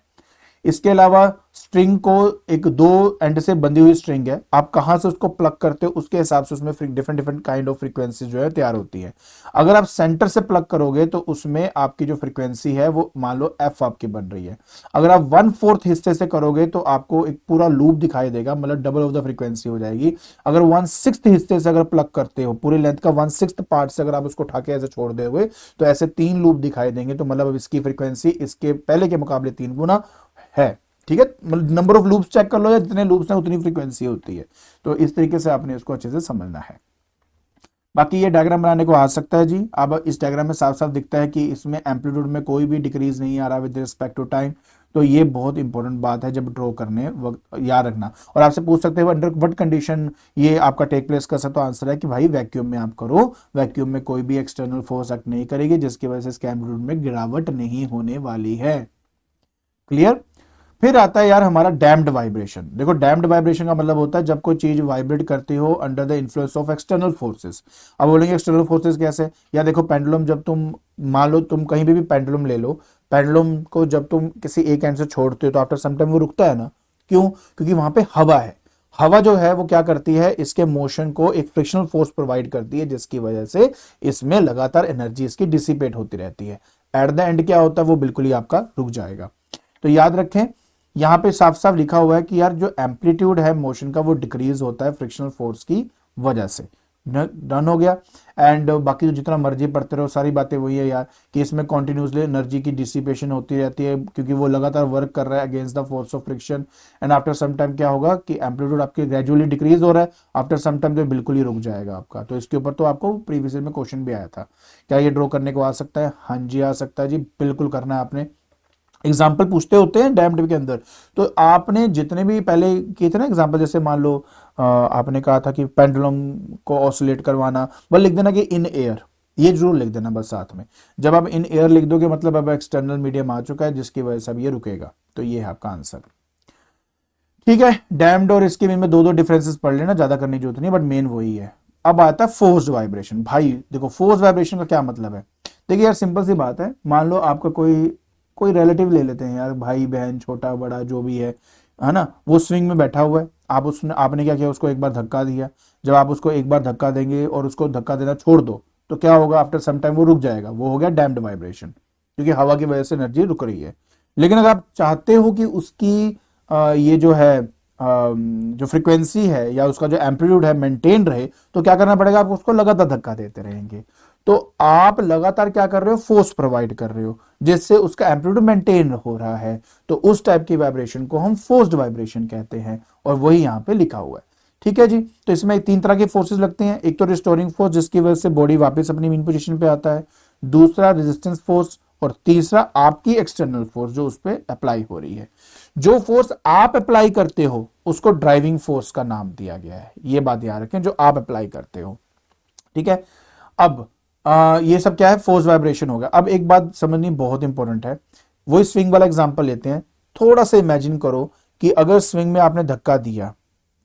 इसके अलावा स्ट्रिंग को एक दो एंड से बंधी हुई स्ट्रिंग है, आप कहां से उसको प्लग करते हो उसके हिसाब से उसमें different different kind of frequency जो है तैयार होती है। अगर आप सेंटर से प्लग करोगे तो उसमें आपकी जो फ्रीक्वेंसी है वो मान लो एफ आपकी बन रही है। अगर आप 1/4 हिस्से से करोगे तो आपको एक पूरा लूप दिखाई देगा, मतलब डबल ऑफ द फ्रीक्वेंसी हो जाएगी। अगर 1/6 हिस्से से अगर प्लग करते हो, पूरी लेंथ का 1/6 पार्ट से अगर आप उसको उठा के ऐसे छोड़ दे हुए, तो ऐसे 3 लूप दिखाई देंगे। तो मतलब अब इसकी फ्रीक्वेंसी इसके पहले के मुकाबले 3 गुना है। ठीक है, मतलब नंबर ऑफ लूप्स चेक कर लो, या जितने लूप्स हैं उतनी फ्रीक्वेंसी होती है। तो इस तरीके से आपने इसको अच्छे से समझना है। बाकी ये डायग्राम बनाने को आ सकता है जी। अब इस डायग्राम में साफ साफ दिखता है कि इसमें एम्पलीट्यूड में कोई भी डिक्रीज नहीं आ रहा विद रिस्पेक्ट टू टाइम। तो ये बहुत इंपॉर्टेंट बात है जब ड्रॉ करने वक्त याद रखना। और आपसे पूछ सकते हैं अंडर व्हाट कंडीशन ये आपका टेक प्लेस कर सकता। तो आंसर है कि भाई वैक्यूम में आप करो, वैक्यूम में कोई भी एक्सटर्नल फोर्स एक्ट नहीं करेगी, जिसकी वजह से इसके एम्पलीट्यूड में गिरावट नहीं होने वाली है। क्लियर। फिर आता है यार हमारा डैम्ड वाइब्रेशन। देखो डैम्ड वाइब्रेशन का मतलब होता है जब कोई चीज वाइब्रेट करती हो under the influence of external forces. अब बोलेंगे एक्सटर्नल फोर्सेस कैसे? या देखो पेंडुलम, जब तुम मान लो तुम कहीं भी पेंडुलम ले लो, पेंडुलम को जब तुम किसी एक एंड से छोड़ते हो तो आफ्टर सम टाइम वो रुकता है ना। क्यों? क्योंकि वहां पे हवा है। हवा जो है वो क्या करती है, इसके मोशन को एक फ्रिक्शनल फोर्स प्रोवाइड करती है, जिसकी वजह से इसमें लगातार एनर्जी इसकी डिसिपेट होती रहती है। एट द एंड क्या होता है, वो बिल्कुल ही आपका रुक जाएगा। तो याद रखें, यहां पे साफ साफ लिखा हुआ है कि यार जो एम्पलीट्यूड है मोशन का वो डिक्रीज होता है फ्रिक्शनल फोर्स की वजह से। डन हो गया। एंड बाकी जो जितना मर्जी पढ़ते रहो सारी बातें वही है यार, कि इसमें कॉन्टिन्यूसली एनर्जी की डिसिपेशन होती रहती है, क्योंकि वो लगातार वर्क कर रहा है against the force of friction. And after some time क्या होगा कि एम्पलीट्यूड आपके ग्रेजुअली डिक्रीज हो रहा है, आफ्टर सम टाइम तो बिल्कुल ही रुक जाएगा आपका। तो इसके ऊपर तो आपको प्रीवियस में क्वेश्चन भी आया था। क्या ये ड्रॉ करने को आ सकता है? हाँ जी आ सकता है जी, बिल्कुल करना है आपने। एग्जाम्पल पूछते होते हैं डैम्ड के अंदर। तो आपने जितने भी पहले किए थे ना एग्जाम्पल, जैसे मान लो आपने कहा था कि पेंडुलम को ऑसिलेट करवाना, बस लिख देना कि इन एयर, ये जरूर लिख देना बस साथ में। जब आप इन एयर लिख दोगे मतलब अब एक्सटर्नल मीडियम आ चुका है जिसकी वजह से अब ये रुकेगा। तो ये है आपका आंसर। ठीक है, डैम्ड और इसके में दो दो डिफरेंसेस पढ़ लेना, ज्यादा करने की जरूरत नहीं, बट मेन वही है। अब आता है फोर्स्ड वाइब्रेशन। भाई देखो फोर्स्ड वाइब्रेशन का क्या मतलब है। देखिए यार सिंपल सी बात है, मान लो आपका कोई कोई रिलेटिव ले लेते हैं यार, भाई बहन छोटा बड़ा जो भी है ना, वो स्विंग में बैठा हुआ है, आप उसने आपने क्या किया, उसको एक बार धक्का दिया। जब आप उसको एक बार धक्का देंगे और उसको धक्का देना छोड़ दो तो क्या होगा, आफ्टर सम टाइम वो रुक जाएगा, वो हो गया डैम्प्ड वाइब्रेशन, क्योंकि हवा की वजह से एनर्जी रुक रही है। लेकिन अगर आप चाहते हो कि उसकी ये जो है जो फ्रीक्वेंसी है या उसका जो एम्पलीट्यूड है मेंटेन रहे, तो क्या करना पड़ेगा, आप उसको लगातार धक्का देते रहेंगे। तो आप लगातार क्या कर रहे हो, फोर्स प्रोवाइड कर रहे हो, जिससे उसका एम्पलीट्यूड मेंटेन हो रहा है। तो उस टाइप की वाइब्रेशन को हम फोर्स्ड वाइब्रेशन कहते हैं, और वही यहाँ पे लिखा हुआ है। ठीक है जी। तो इसमें तीन तरह के फोर्सेस लगते हैं, एक तो रिस्टोरिंग फोर्स जिसकी वजह से बॉडी वापस अपनी मीन पोजीशन पे आता है, दूसरा रेजिस्टेंस फोर्स, और तीसरा आपकी एक्सटर्नल फोर्स जो उस पर अप्लाई हो रही है। जो फोर्स आप अप्लाई करते हो उसको ड्राइविंग फोर्स का नाम दिया गया है, ये बात याद रखें, जो आप अप्लाई करते हो। ठीक है। अब ये सब क्या है, फोर्स वाइब्रेशन हो गया। अब एक बात समझनी बहुत इंपॉर्टेंट है, वही स्विंग वाला एग्जांपल लेते हैं। थोड़ा सा इमेजिन करो कि अगर स्विंग में आपने धक्का दिया,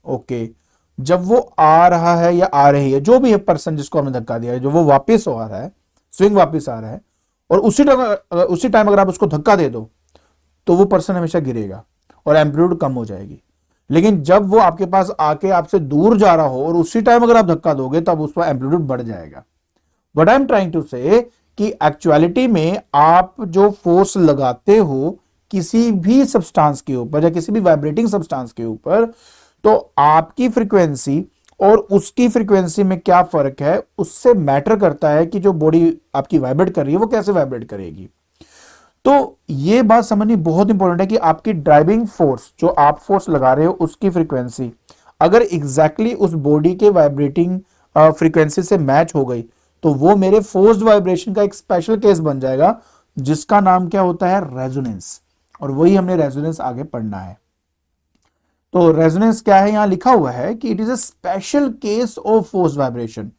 ओके, जब वो आ रहा है या आ रही है, जो भी है पर्सन जिसको हमने धक्का दिया है, जो वो वापस आ रहा है, स्विंग वापस आ रहा है, और उसी टाइम अगर आप उसको धक्का दे दो तो वो पर्सन हमेशा गिरेगा और एम्पलीट्यूड कम हो जाएगी। लेकिन जब वो आपके पास आके आपसे दूर जा रहा हो और उसी टाइम अगर आप धक्का दोगे तब उसका एम्पलीट्यूड बढ़ जाएगा। What I am trying to say कि एक्चुअलिटी में आप जो फोर्स लगाते हो किसी भी सब्सटेंस के ऊपर या किसी भी वाइब्रेटिंग सब्सटेंस के ऊपर, तो आपकी फ्रीक्वेंसी और उसकी फ्रीक्वेंसी में क्या फर्क है, उससे मैटर करता है कि जो बॉडी आपकी वाइब्रेट कर रही है वो कैसे वाइब्रेट करेगी। तो ये बात समझनी बहुत इंपॉर्टेंट है कि आपकी ड्राइविंग फोर्स जो आप फोर्स लगा रहे हो उसकी फ्रीक्वेंसी अगर एग्जैक्टली उस बॉडी के वाइब्रेटिंग फ्रीक्वेंसी से मैच हो गई तो वो मेरे फोर्स्ड वाइब्रेशन का एक स्पेशल केस बन जाएगा, जिसका नाम क्या होता है, रेजोनेंस। और वही हमने रेजोनेंस आगे पढ़ना है। तो रेजोनेंस क्या है, यहां लिखा हुआ है कि it is a special case of force vibration.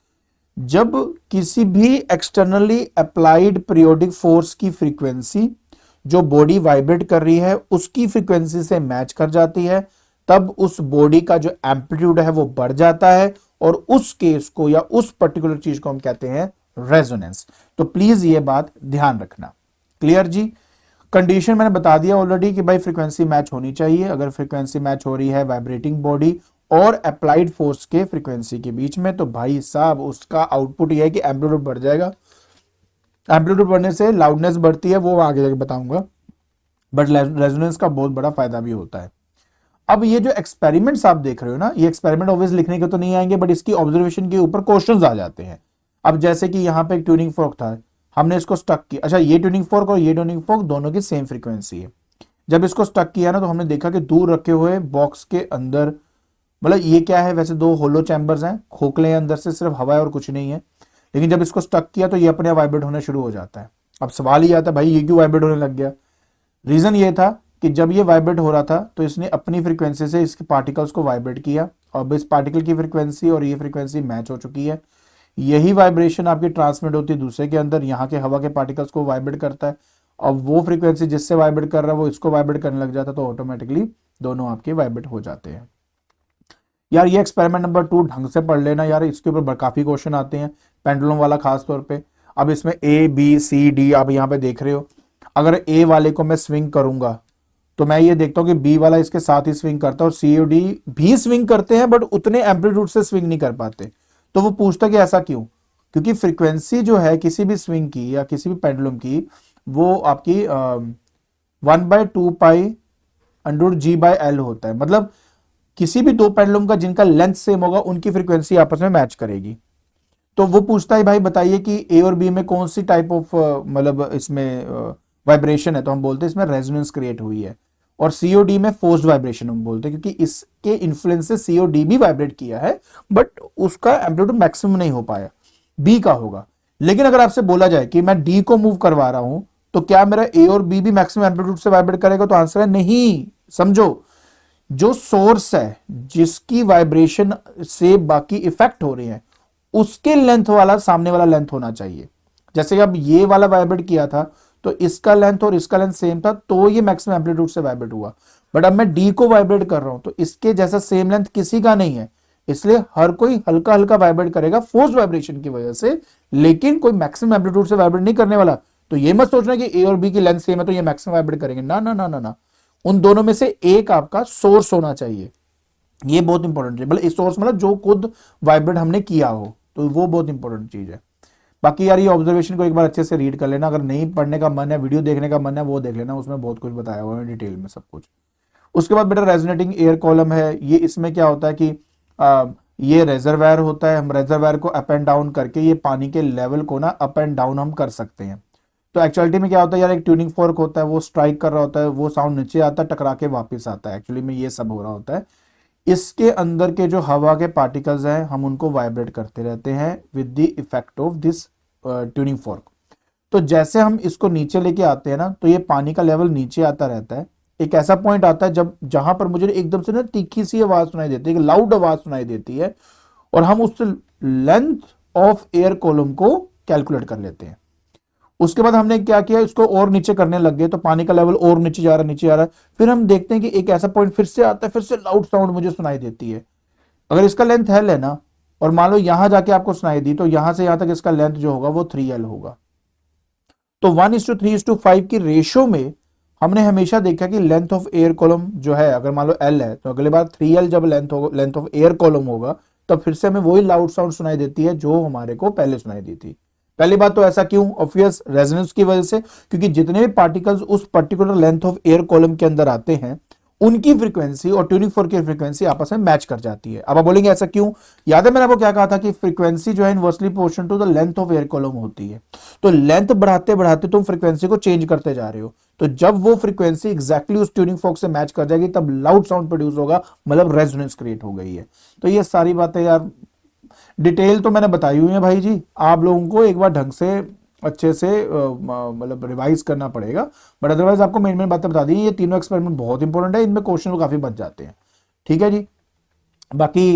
जब किसी भी एक्सटर्नली अप्लाइड पीरियोडिक फोर्स की फ्रीक्वेंसी जो बॉडी वाइब्रेट कर रही है उसकी फ्रीक्वेंसी से मैच कर जाती है, तब उस बॉडी का जो एम्पलीट्यूड है वो बढ़ जाता है, और उस केस को या उस पर्टिकुलर चीज को हम कहते हैं रेजोनेंस। तो प्लीज ये बात ध्यान रखना। क्लियर जी। कंडीशन मैंने बता दिया ऑलरेडी कि भाई फ्रीक्वेंसी मैच होनी चाहिए। अगर फ्रीक्वेंसी मैच हो रही है वाइब्रेटिंग बॉडी और अप्लाइड फोर्स के फ्रीक्वेंसी के बीच में, तो भाई साहब उसका आउटपुट यह है कि एम्पलीट्यूड बढ़ जाएगा। एम्पलीट्यूड बढ़ने से लाउडनेस बढ़ती है, वो आगे जाके बताऊंगा, बट रेजोनेंस का बहुत बड़ा फायदा भी होता है। अब ये जो एक्सपेरिमेंट्स आप देख रहे हो ना, ये एक्सपेरिमेंट ऑब्वियस लिखने के तो नहीं आएंगे, बट इसकी ऑब्जर्वेशन के ऊपर क्वेश्चंस आ जाते हैं। अब जैसे कि यहाँ पे एक ट्यूनिंग फोर्क था, हमने इसको स्टक किया। अच्छा, ये ट्यूनिंग फोर्क और ये ट्यूनिंग फोर्क दोनों की सेम फ्रीक्वेंसी है। जब इसको स्टक किया ना तो हमने देखा कि दूर रखे हुए बॉक्स के अंदर, मतलब ये क्या है, वैसे दो होलो चैम्बर्स हैं, खोखले हैं अंदर से, सिर्फ हवा है और कुछ नहीं है। लेकिन जब इसको स्टक किया तो ये अपने आप वाइब्रेट होना शुरू हो जाता है। अब सवाल ये आता है भाई ये क्यों वाइब्रेट होने लग गया। रीजन ये था कि जब ये वाइब्रेट हो रहा था तो इसने अपनी फ्रीक्वेंसी से इसके पार्टिकल्स को वाइब्रेट किया, और इस पार्टिकल की फ्रीक्वेंसी और ये फ्रीक्वेंसी मैच हो चुकी है। यही वाइब्रेशन आपकी ट्रांसमिट होती है दूसरे के अंदर, यहाँ के हवा के पार्टिकल्स को वाइब्रेट करता है। अब वो फ्रीक्वेंसी जिससे वाइब्रेट कर रहा है वो इसको वाइब्रेट करने लग जाता है, तो ऑटोमेटिकली दोनों आपके वाइब्रेट हो जाते हैं। यार ये एक्सपेरिमेंट नंबर 2 ढंग से पढ़ लेना यार, इसके ऊपर काफी क्वेश्चन आते हैं, पेंडुलम वाला खास तौर पे। अब इसमें ए बी सी डी आप यहाँ पे देख रहे हो। अगर ए वाले को मैं स्विंग करूंगा तो मैं ये देखता हूं कि बी वाला इसके साथ ही स्विंग करता है, और सी और डी भी स्विंग करते हैं बट उतने एम्पलीट्यूड से स्विंग नहीं कर पाते। तो वो पूछता कि ऐसा क्यों, क्योंकि फ्रीक्वेंसी जो है किसी भी स्विंग की या किसी भी पेंडुलम की, वो आपकी 1/2π√G/L होता है। मतलब किसी भी दो पेंडुलम का जिनका लेंथ सेम होगा उनकी फ्रीक्वेंसी आपस में मैच करेगी। तो वो पूछता है भाई बताइए कि ए और बी में कौन सी टाइप ऑफ मतलब इसमें वाइब्रेशन है, तो हम बोलते हैं इसमें रेजोनेंस क्रिएट हुई है। और सीओडी में फोर्स्ड वाइब्रेशन हम बोलते हैं, क्योंकि इसके इन्फ्लुएंस से सीओडी भी वाइब्रेट किया है बट उसका एम्पलीट्यूड मैक्सिमम नहीं हो पाया, बी का होगा। लेकिन अगर आपसे बोला जाए कि मैं डी को मूव करवा रहा हूं तो क्या मेरा ए और बी भी मैक्सिमम एम्पलीट्यूड से वाइब्रेट करेगा? तो आंसर है नहीं। समझो, जो सोर्स है जिसकी वाइब्रेशन से बाकी इफेक्ट हो रहे हैं, उसके लेंथ वाला सामने वाला लेंथ होना चाहिए। जैसे अब ये वाला वाइब्रेट किया था तो इसका लेंथ और इसका लेंथ सेम था, तो ये मैक्सिमम एम्पलीट्यूड से वाइब्रेट हुआ। बट अब मैं डी को वाइब्रेट कर रहा हूं तो इसके जैसा सेम लेंथ किसी का नहीं है, इसलिए हर कोई हल्का हल्का वाइब्रेट करेगा फोर्स वाइब्रेशन की वजह से, लेकिन कोई मैक्सिमम एम्पलीट्यूड से वाइब्रेट नहीं करने वाला। तो ये मत सोचना कि ए और बी की लेंथ सेम है तो ये मैक्सिमम वाइब्रेट करेंगे, ना ना ना ना ना। उन दोनों में से एक आपका सोर्स होना चाहिए, ये बहुत इंपॉर्टेंट है। मतलब इस सोर्स मतलब जो खुद वाइब्रेट हमने किया हो, तो वो बहुत इंपॉर्टेंट चीज है। बाकी यार ये ऑब्जर्वेशन को एक बार अच्छे से रीड कर लेना, अगर नहीं पढ़ने का मन है, वीडियो देखने का मन है, वो देख लेना, उसमें बहुत कुछ बताया हुआ है डिटेल में सब कुछ। उसके बाद बेटा रेजोनेटिंग एयर कॉलम है। ये इसमें क्या होता है कि ये रेजरवायर होता है, हम रेजरवायर को अप एंड डाउन करके ये पानी के लेवल को ना अप एंड डाउन हम कर सकते हैं। तो एक्चुअलिटी में क्या होता है यार, एक ट्यूनिंग फोर्क होता है, वो स्ट्राइक कर रहा होता है, वो साउंड नीचे आता है, टकरा के वापस आता है। एक्चुअली में ये सब हो रहा होता है। इसके अंदर के जो हवा के पार्टिकल्स हैं हम उनको वाइब्रेट करते रहते हैं with the effect of this tuning fork. तो जैसे हम इसको नीचे लेके आते हैं ना, तो ये पानी का लेवल नीचे आता रहता है। एक ऐसा पॉइंट आता है जब जहां पर मुझे एकदम से ना तीखी सी आवाज सुनाई देती है, एक लाउड आवाज सुनाई देती है, और हम उस लेंथ ऑफ एयर कॉलम को कैलकुलेट कर लेते हैं। उसके बाद हमने क्या किया, इसको और नीचे करने लग गए, तो पानी का लेवल और नीचे जा रहा है, नीचे जा रहा है। फिर हम देखते हैं कि एक ऐसा पॉइंट फिर से आता है, फिर से लाउड साउंड मुझे सुनाई देती है। अगर इसका लेंथ L है ना, और मान लो यहां जाके आपको सुनाई दी, तो यहां से यहां तक इसका लेंथ जो होगा वो 3L होगा। तो 1:3:5 की रेशियो में हमने हमेशा देखा कि लेंथ ऑफ एयर कॉलम जो है, अगर मान लो L है, तो अगली बार 3L जब लेंथ ऑफ एयर कॉलम होगा, तब फिर से हमें वही लाउड साउंड सुनाई देती है जो हमारे को पहले सुनाई दी थी। पहली बात तो ऐसा क्यों? ऑब्वियस रेजोनेंस की वजह से, क्योंकि जितने भी पार्टिकल्स उस particular length of air column के अंदर आते हैं, उनकी फ्रीक्वेंसी और ट्यूनिंग फोर्क की फ्रीक्वेंसी आपस में मैच कर जाती है। अब आप बोलेंगे ऐसा क्यों? याद है मैंने आपको क्या कहा था कि फ्रीक्वेंसी जो है inversely proportional to the length of air column होती है। तो लेंथ बढ़ाते बढ़ाते तुम फ्रीक्वेंसी को चेंज करते जा रहे हो, तो जब वो फ्रीक्वेंसी एग्जैक्टली उस ट्यूनिंग फोर्क से मैच कर जाएगी, तब लाउड साउंड प्रोड्यूस होगा, मतलब रेजोनेंस क्रिएट हो गई है। तो ये सारी बातें यार डिटेल तो मैंने बताई हुई है भाई जी, आप लोगों को एक बार ढंग से अच्छे से मतलब रिवाइज करना पड़ेगा। बट अदरवाइज आपको मेन मेन बातें बता दी। ये तीनों एक्सपेरिमेंट बहुत इंपॉर्टेंट है, इनमें क्वेश्चन काफी बच जाते हैं। ठीक है जी। बाकी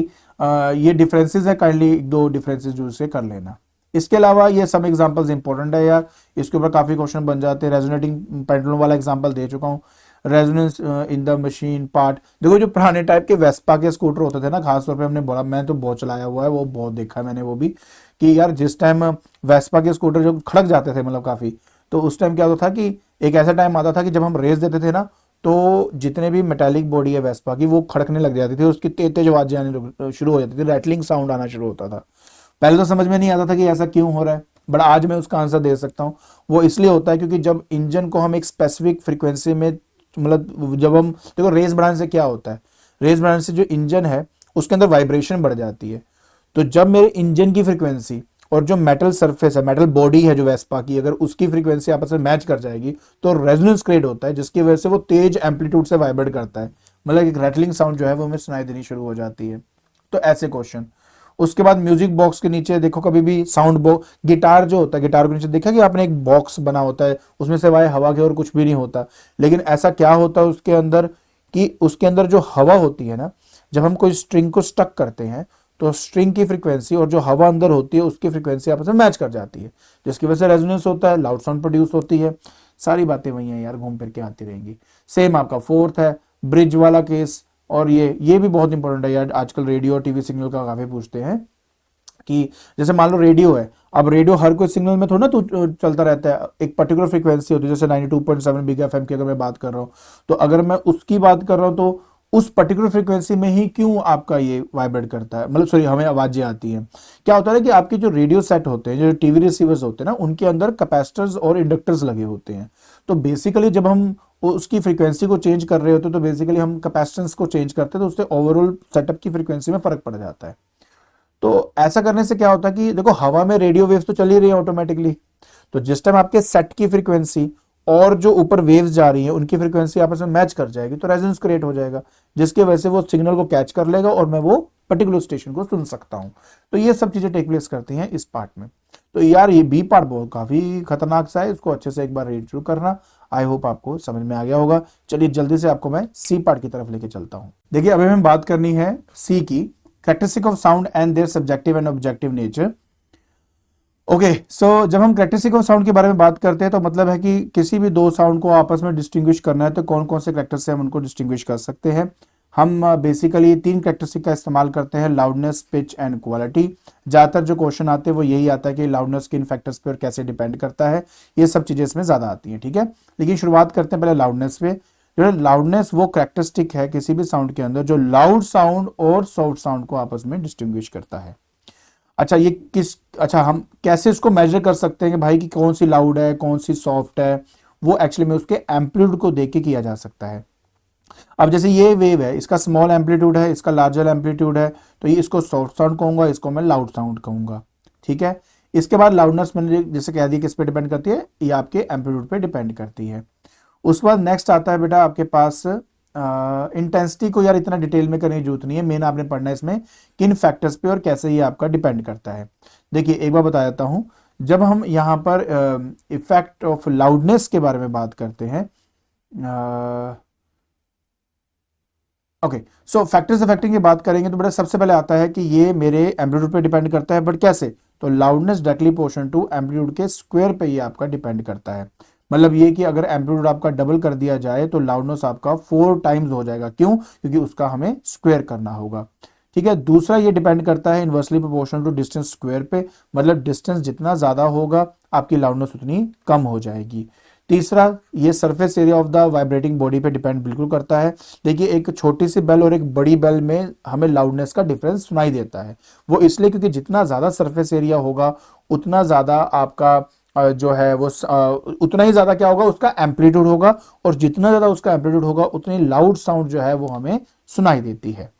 ये डिफरेंसेस है, काइंडली एक दो डिफरेंसेस जो से कर लेना। इसके अलावा ये सब एग्जांपल्स इंपॉर्टेंट है यार, इसके ऊपर काफी क्वेश्चन बन जाते हैं। रेजोनेटिंग पेंडुलम वाला एग्जांपल दे चुका हूँ। Resonance in the machine part, देखो जो पुराने टाइप के वेस्पा के स्कूटर होते थे ना, खासतौर पे हमने बोला, मैं तो बहुत चलाया हुआ है, वो बहुत देखा है मैंने वो भी, कि यार जिस टाइम वेस्पा के स्कूटर जो खड़क जाते थे मतलब काफी, तो उस टाइम क्या होता था कि एक ऐसा टाइम आता था कि जब हम रेस देते थे ना, तो जितने भी मेटालिक बॉडी है वेस्पा की वो खड़कने लग जाती थी, उसकी तेज तेज आवाजें आने शुरू हो जाती थी, रैटलिंग साउंड आना शुरू होता था। पहले तो समझ में नहीं आता था कि ऐसा क्यों हो रहा है, बट आज मैं उसका आंसर दे सकता हूँ। वो इसलिए होता है क्योंकि जब इंजन को हम एक स्पेसिफिक फ्रीक्वेंसी में, मतलब जब हम देखो, रेस बढ़ाने से क्या होता है, रेस बढ़ाने से जो इंजन है उसके अंदर वाइब्रेशन बढ़ जाती है। तो जब मेरे इंजन की फ्रीक्वेंसी और जो मेटल सरफेस है, मेटल बॉडी है जो वेस्पा की, अगर उसकी फ्रीक्वेंसी आपस में मैच कर जाएगी तो रेजोनेंस क्रिएट होता है, जिसकी वजह से वो तेज एम्पलीट्यूड से वाइब्रेट करता है, मतलब एक रैटलिंग साउंड जो है वो हमें सुनाई देनी शुरू हो जाती है। तो ऐसे क्वेश्चन। उसके बाद म्यूजिक बॉक्स के नीचे देखो, कभी भी साउंड बॉक्स, गिटार जो होता है, गिटार के नीचे देखा कि आपने एक बॉक्स बना होता है, उसमें सिवाय हवा के और कुछ भी नहीं होता। लेकिन ऐसा क्या होता है उसके अंदर, कि उसके अंदर जो हवा होती है ना, जब हम कोई स्ट्रिंग को स्टक करते हैं, तो स्ट्रिंग की फ्रीक्वेंसी और जो हवा अंदर होती है उसकी फ्रीक्वेंसी आपस में मैच कर जाती है, जिसकी वजह से रेजोनेंस होता है, लाउड साउंड प्रोड्यूस होती है। सारी बातें वही हैं यार, घूम फिर के आती रहेंगी। सेम आपका फोर्थ है ब्रिज वाला केस, और ये भी बहुत इंपॉर्टेंट है यार, आजकल रेडियो और टीवी सिग्नल का काफी पूछते हैं कि जैसे मान लो रेडियो है, अब रेडियो हर कोई सिग्नल में थोड़ा ना तो चलता रहता है, एक पर्टिकुलर फ्रीक्वेंसी होती है, जैसे 92.7 बिग एफएम की अगर मैं बात कर रहा हूँ, तो अगर मैं उसकी बात कर रहा हूँ तो उस पर्टिकुलर फ्रीक्वेंसी में ही क्यों आपका ये वाइब्रेट करता है, मतलब सॉरी हमें आवाजें आती हैं। क्या होता है कि आपके जो रेडियो सेट होते हैं, जो टीवी रिसीवर्स होते हैं ना, उनके अंदर कैपेसिटर्स और इंडक्टर्स लगे होते हैं। तो बेसिकली जब हम उसकी फ्रीक्वेंसी को चेंज कर रहे होते हैं, तो बेसिकली हम कैपेसिटेंस को चेंज करते हैं, तो उससे ओवरऑल सेटअप की फ्रीक्वेंसी में फर्क पड़ जाता है। तो ऐसा करने से क्या होता है कि देखो, हवा में रेडियो वेव्स तो चल ही रही है ऑटोमेटिकली, तो जिस टाइम आपके सेट की फ्रीक्वेंसी और जो ऊपर वेव्स जा रही है उनकी फ्रीक्वेंसी आपस में मैच कर जाएगी, तो रेजोनेंस क्रिएट हो जाएगा, जिसकी वजह से वो सिग्नल को कैच कर लेगा और मैं वो पर्टिकुलर स्टेशन को सुन सकता हूं। तो ये सब चीजें टेक प्लेस करती हैं इस पार्ट में। तो तो यार ये बी पार्ट बहुत काफी खतरनाक सा है, इसको अच्छे से एक बार रीड थ्रू करना। आई होप आपको समझ में आ गया होगा। चलिए जल्दी से आपको मैं सी पार्ट की तरफ लेके चलता हूं। देखिए अभी हमें बात करनी है सी की, characteristic of sound and their subjective and objective nature. Okay so जब हम कैरेक्टरिस्टिक ऑफ साउंड के बारे में बात करते हैं तो मतलब है कि किसी भी दो साउंड को आपस में डिस्टिंग्विश करना है तो कौन कौन से कैरेक्टर से हम उनको डिस्टिंग्विश कर सकते हैं। हम बेसिकली तीन कैरेक्टरिस्टिक का इस्तेमाल करते हैं, लाउडनेस, पिच एंड क्वालिटी। ज़्यादातर जो क्वेश्चन आते हैं वो यही आता है कि लाउडनेस किन फैक्टर्स पे और कैसे डिपेंड करता है, ये सब चीज़ें इसमें ज़्यादा आती हैं। ठीक है, लेकिन शुरुआत करते हैं पहले लाउडनेस पे। जो है लाउडनेस वो कैरेक्टरिस्टिक है किसी भी साउंड के अंदर जो लाउड साउंड और सॉफ्ट साउंड को आपस में डिस्टिंग्विश करता है। अच्छा ये अच्छा हम कैसे इसको मेजर कर सकते हैं कि भाई कि कौन सी लाउड है कौन सी सॉफ्ट है, वो एक्चुअली में उसके एम्पलीट्यूड को देख के किया जा सकता है। अब जैसे ये वेव है, इसका स्मॉल एम्पलीट्यूड है, इसका लार्जर एम्पलीट्यूड है, तो ये इसको सॉफ्ट साउंड कहूंगा, इसको मैं लाउड साउंड कहूंगा। ठीक है, इसके बाद लाउडनेस मैंने जैसे कह दी किस पे डिपेंड करती है, ये आपके एम्पलीट्यूड पे डिपेंड करती है। उसके बाद नेक्स्ट आता है बेटा आपके पास इंटेंसिटी को यार इतना डिटेल में करने की जरूरत नहीं है, मेन आपने पढ़ना है इसमें किन फैक्टर्स पे और कैसे ये आपका डिपेंड करता है। देखिए एक बार बता देता हूं, जब हम यहाँ पर इफेक्ट ऑफ लाउडनेस के बारे में बात करते हैं, ओके सो फैक्टर्स अफेक्टिंग की बात करेंगे तो बेटा सबसे पहले आता है कि ये मेरे एम्पलीट्यूड पे डिपेंड करता है, बट कैसे, तो loudness directly proportional to amplitude के स्क्वायर पे ये आपका डिपेंड करता है। मतलब ये कि अगर एम्पलीट्यूड आपका डबल कर दिया जाए तो लाउडनेस आपका 4 टाइम्स हो जाएगा। क्यों, क्योंकि उसका हमें स्क्वायर करना होगा। ठीक है, दूसरा ये डिपेंड करता है inversely proportional to distance square पे, मतलब डिस्टेंस जितना ज्यादा होगा आपकी लाउडनेस उतनी कम हो जाएगी। तीसरा ये surface area of the vibrating body पे डिपेंड बिल्कुल करता है। देखिए एक छोटी सी बेल और एक बड़ी बेल में हमें लाउडनेस का डिफरेंस सुनाई देता है, वो इसलिए क्योंकि जितना ज्यादा सरफेस एरिया होगा उतना ज्यादा आपका जो है वो उतना ही ज्यादा क्या होगा, उसका एम्पलीट्यूड होगा, और जितना ज्यादा उसका एम्पलीट्यूड होगा उतनी लाउड साउंड जो है वो हमें सुनाई देती है।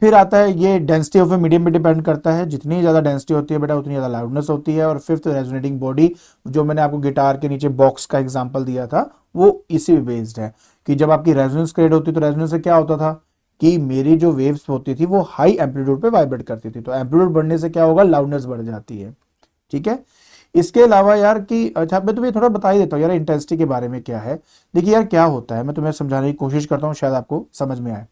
फिर आता है ये डेंसिटी ऑफ ए मीडियम पे डिपेंड करता है, जितनी ज्यादा डेंसिटी होती है बेटा उतनी ज्यादा लाउडनेस होती है। और फिफ्थ रेजोनेटिंग बॉडी, जो मैंने आपको गिटार के नीचे बॉक्स का एग्जांपल दिया था वो इसी पे बेस्ड है कि जब आपकी रेजोनेंस क्रिएट होती तो रेजोनेंस से क्या होता था कि मेरी जो वेव्स होती थी वो हाई एम्पलीट्यूड पे वाइब्रेट करती थी, तो एम्पलीट्यूड बढ़ने से क्या होगा, लाउडनेस बढ़ जाती है। ठीक है, इसके अलावा यार कि अच्छा मैं तुम्हें थोड़ा बता ही देता हूँ यार इंटेंसिटी के बारे में क्या है। देखिए यार क्या होता है, मैं तुम्हें समझाने की कोशिश करता हूँ, शायद आपको समझ में आए।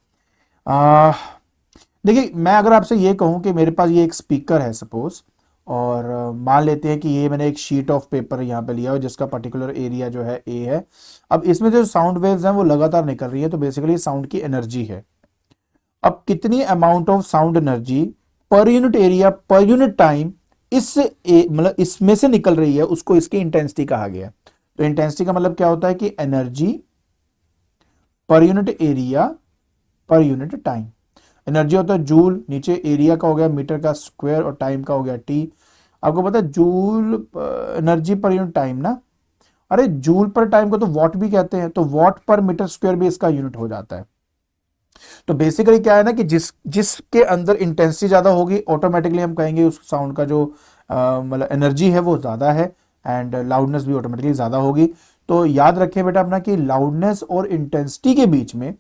देखिए मैं अगर आपसे ये कहूं कि मेरे पास ये एक स्पीकर है सपोज, और मान लेते हैं कि ये मैंने एक शीट ऑफ पेपर यहाँ पे लिया हो जिसका पर्टिकुलर एरिया जो है ए है। अब इसमें जो साउंड वेव्स हैं वो लगातार निकल रही है, तो बेसिकली साउंड की एनर्जी है। अब कितनी amount of sound energy per unit area per unit time इस मतलब इसमें से निकल रही है, उसको इसकी इंटेंसिटी कहा गया। तो इंटेंसिटी का मतलब क्या होता है कि energy per unit area per unit time. Energy होता है जूल, नीचे एरिया का हो गया मीटर का स्क्वायर और टाइम का हो गया टी। आपको पता है joule energy per unit time ना, अरे जूल पर टाइम को तो वॉट भी कहते हैं, तो वॉट पर मीटर स्क्वायर भी इसका यूनिट हो जाता है। तो बेसिकली क्या है ना कि जिसके अंदर इंटेंसिटी ज्यादा होगी ऑटोमेटिकली हम कहेंगे उस साउंड का जो मतलब एनर्जी है वो ज्यादा है, एंड लाउडनेस भी ऑटोमेटिकली ज्यादा होगी। तो याद रखें बेटा अपना कि लाउडनेस और इंटेंसिटी के बीच में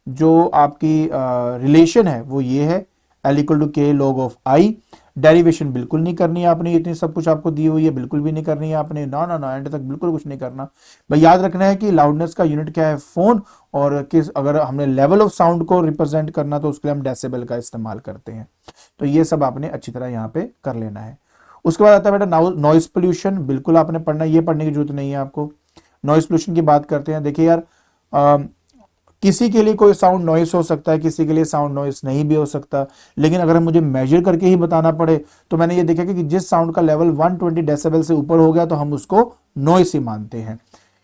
जो आपकी रिलेशन है वो ये है, L इक्वल टू के लॉग ऑफ आई। डेरिवेशन बिल्कुल नहीं करनी है आपने, इतनी सब कुछ आपको दी हुई है, बिल्कुल भी नहीं करनी है आपने, ना ना ना एंड तक बिल्कुल कुछ नहीं करना। भाई याद रखना है कि लाउडनेस का यूनिट क्या है, फोन, और किस अगर हमने लेवल ऑफ साउंड को रिप्रेजेंट करना तो उसके लिए हम डेसिबल का इस्तेमाल करते हैं। तो ये सब आपने अच्छी तरह यहाँ पे कर लेना है। उसके बाद आता है बेटा नॉइस पोल्यूशन, बिल्कुल आपने पढ़ना, ये पढ़ने की जरूरत नहीं है आपको। नॉइस पोल्यूशन की बात करते हैं, देखिए यार किसी के लिए कोई साउंड नॉइस हो सकता है, किसी के लिए साउंड नॉइस नहीं भी हो सकता, लेकिन अगर मुझे मेजर करके ही बताना पड़े तो मैंने ये देखा कि जिस साउंड का लेवल 120 डेसिबल से ऊपर हो गया तो हम उसको नॉइस ही मानते हैं।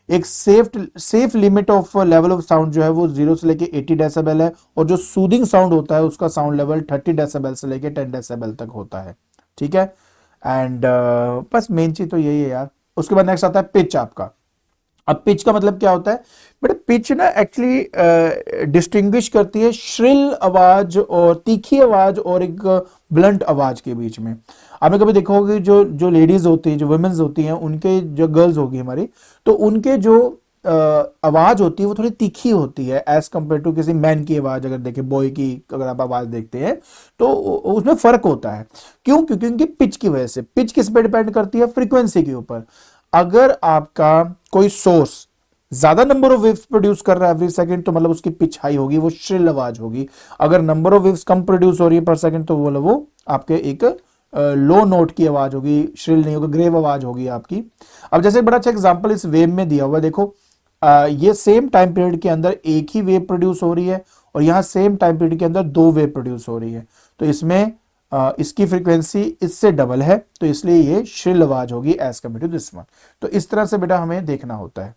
एक safe limit of level of sound जो है वो 0 से लेके 80 डेसिबल है, और जो सूदिंग साउंड होता है उसका साउंड लेवल 30 डेसिबल से लेके 10 डेसिबल तक होता है। ठीक है, एंड बस मेन चीज तो यही है यार। उसके बाद नेक्स्ट आता है पिच आपका। अब पिच का मतलब क्या होता है बेटा, पिच ना एक्चुअली डिस्टिंग्विश करती है श्रिल आवाज और तीखी आवाज और एक ब्लंट आवाज के बीच में। आपने कभी देखा होगा जो जो लेडीज होती है, जो वुमेन्स होती हैं, उनके जो गर्ल्स होगी हमारी, तो उनके जो आवाज होती है वो थोड़ी तीखी होती है एज कंपेयर टू किसी मैन की आवाज। अगर देखें बॉय की अगर आप आवाज देखते हैं तो उसमें फर्क होता है। क्यों? क्योंकि उनकी पिच की वजह से। पिच किस पे डिपेंड करती है? फ्रीक्वेंसी के ऊपर। अगर आपका कोई सोर्स ज्यादा नंबर ऑफ वेव्स प्रोड्यूस कर रहा है एवरी सेकंड तो मतलब उसकी पिच हाई होगी, वो श्रिल आवाज होगी। अगर number of waves come produce हो रही है पर सेकंड तो वो आपके एक लो नोट की आवाज होगी, श्रिल नहीं होगी, ग्रेव आवाज होगी आपकी। अब जैसे एक बड़ा अच्छा एग्जांपल इस वेव में दिया हुआ है, देखो ये सेम टाइम पीरियड के अंदर एक ही वेव प्रोड्यूस हो रही है और यहां सेम टाइम पीरियड के अंदर दो वेव प्रोड्यूस हो रही है। तो इसमें इसकी फ्रीक्वेंसी इससे डबल है तो इसलिए ये श्रिल आवाज होगी as compare to this one. तो इस तरह से बेटा हमें देखना होता है।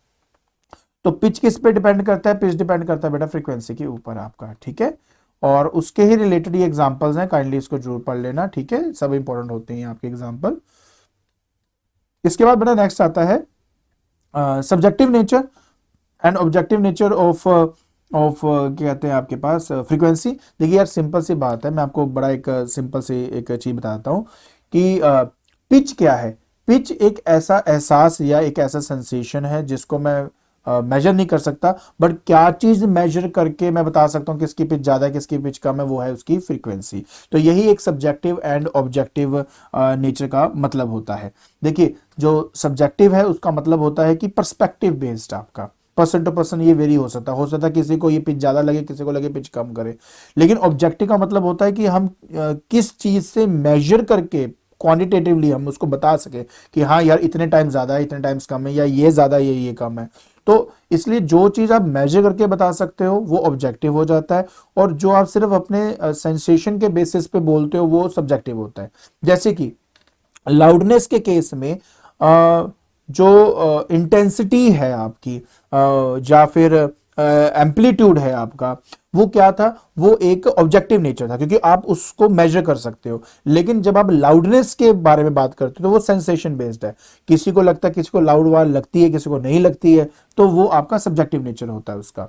तो पिच किस पे डिपेंड करता है? पिच डिपेंड करता है बेटा फ्रीक्वेंसी के ऊपर आपका, ठीक है। और उसके ही रिलेटेड ये एग्जांपल्स हैं, काइंडली इसको जरूर पढ़ लेना, ठीक है। सब इंपॉर्टेंट होते हैं आपके एग्जांपल। इसके बाद बेटा नेक्स्ट आता है subjective nature and objective nature of क्या कहते हैं आपके पास फ्रीक्वेंसी। देखिए यार सिंपल सी बात है, मैं आपको बड़ा एक सिंपल सी एक चीज बताता हूँ कि पिच क्या है। पिच एक ऐसा एहसास या एक ऐसा सेंसेशन है जिसको मैं मेजर नहीं कर सकता, बट क्या चीज मेजर करके मैं बता सकता हूँ किसकी पिच ज्यादा है किसकी पिच कम है, वो है उसकी फ्रीक्वेंसी। तो यही एक सब्जेक्टिव एंड ऑब्जेक्टिव नेचर का मतलब होता है। देखिए जो सब्जेक्टिव है उसका मतलब होता है कि पर्सपेक्टिव बेस्ड आपका, पर्सन टू पर्सन ये वेरी हो सकता है किसी को ये पिच ज्यादा लगे किसी को लगे पिच कम करे। लेकिन ऑब्जेक्टिव का मतलब होता है कि हम किस चीज से मेजर करके क्वांटिटेटिवली हम उसको बता सके कि हाँ यार इतने टाइम ज्यादा है इतने टाइम्स कम है, या ये ज्यादा है ये कम है। तो इसलिए जो चीज आप मेजर करके बता सकते हो वो ऑब्जेक्टिव हो जाता है, और जो आप सिर्फ अपने सेंसेशन के बेसिस पे बोलते हो वो सब्जेक्टिव होता है। जैसे कि लाउडनेस के केस में जो इंटेंसिटी है आपकी या फिर एम्पलीट्यूड है आपका, वो क्या था? वो एक ऑब्जेक्टिव नेचर था क्योंकि आप उसको मेजर कर सकते हो। लेकिन जब आप लाउडनेस के बारे में बात करते हो तो वो सेंसेशन बेस्ड है, किसी को लगता है किसी को लाउड आवाज लगती है किसी को नहीं लगती है, तो वो आपका सब्जेक्टिव नेचर होता है उसका।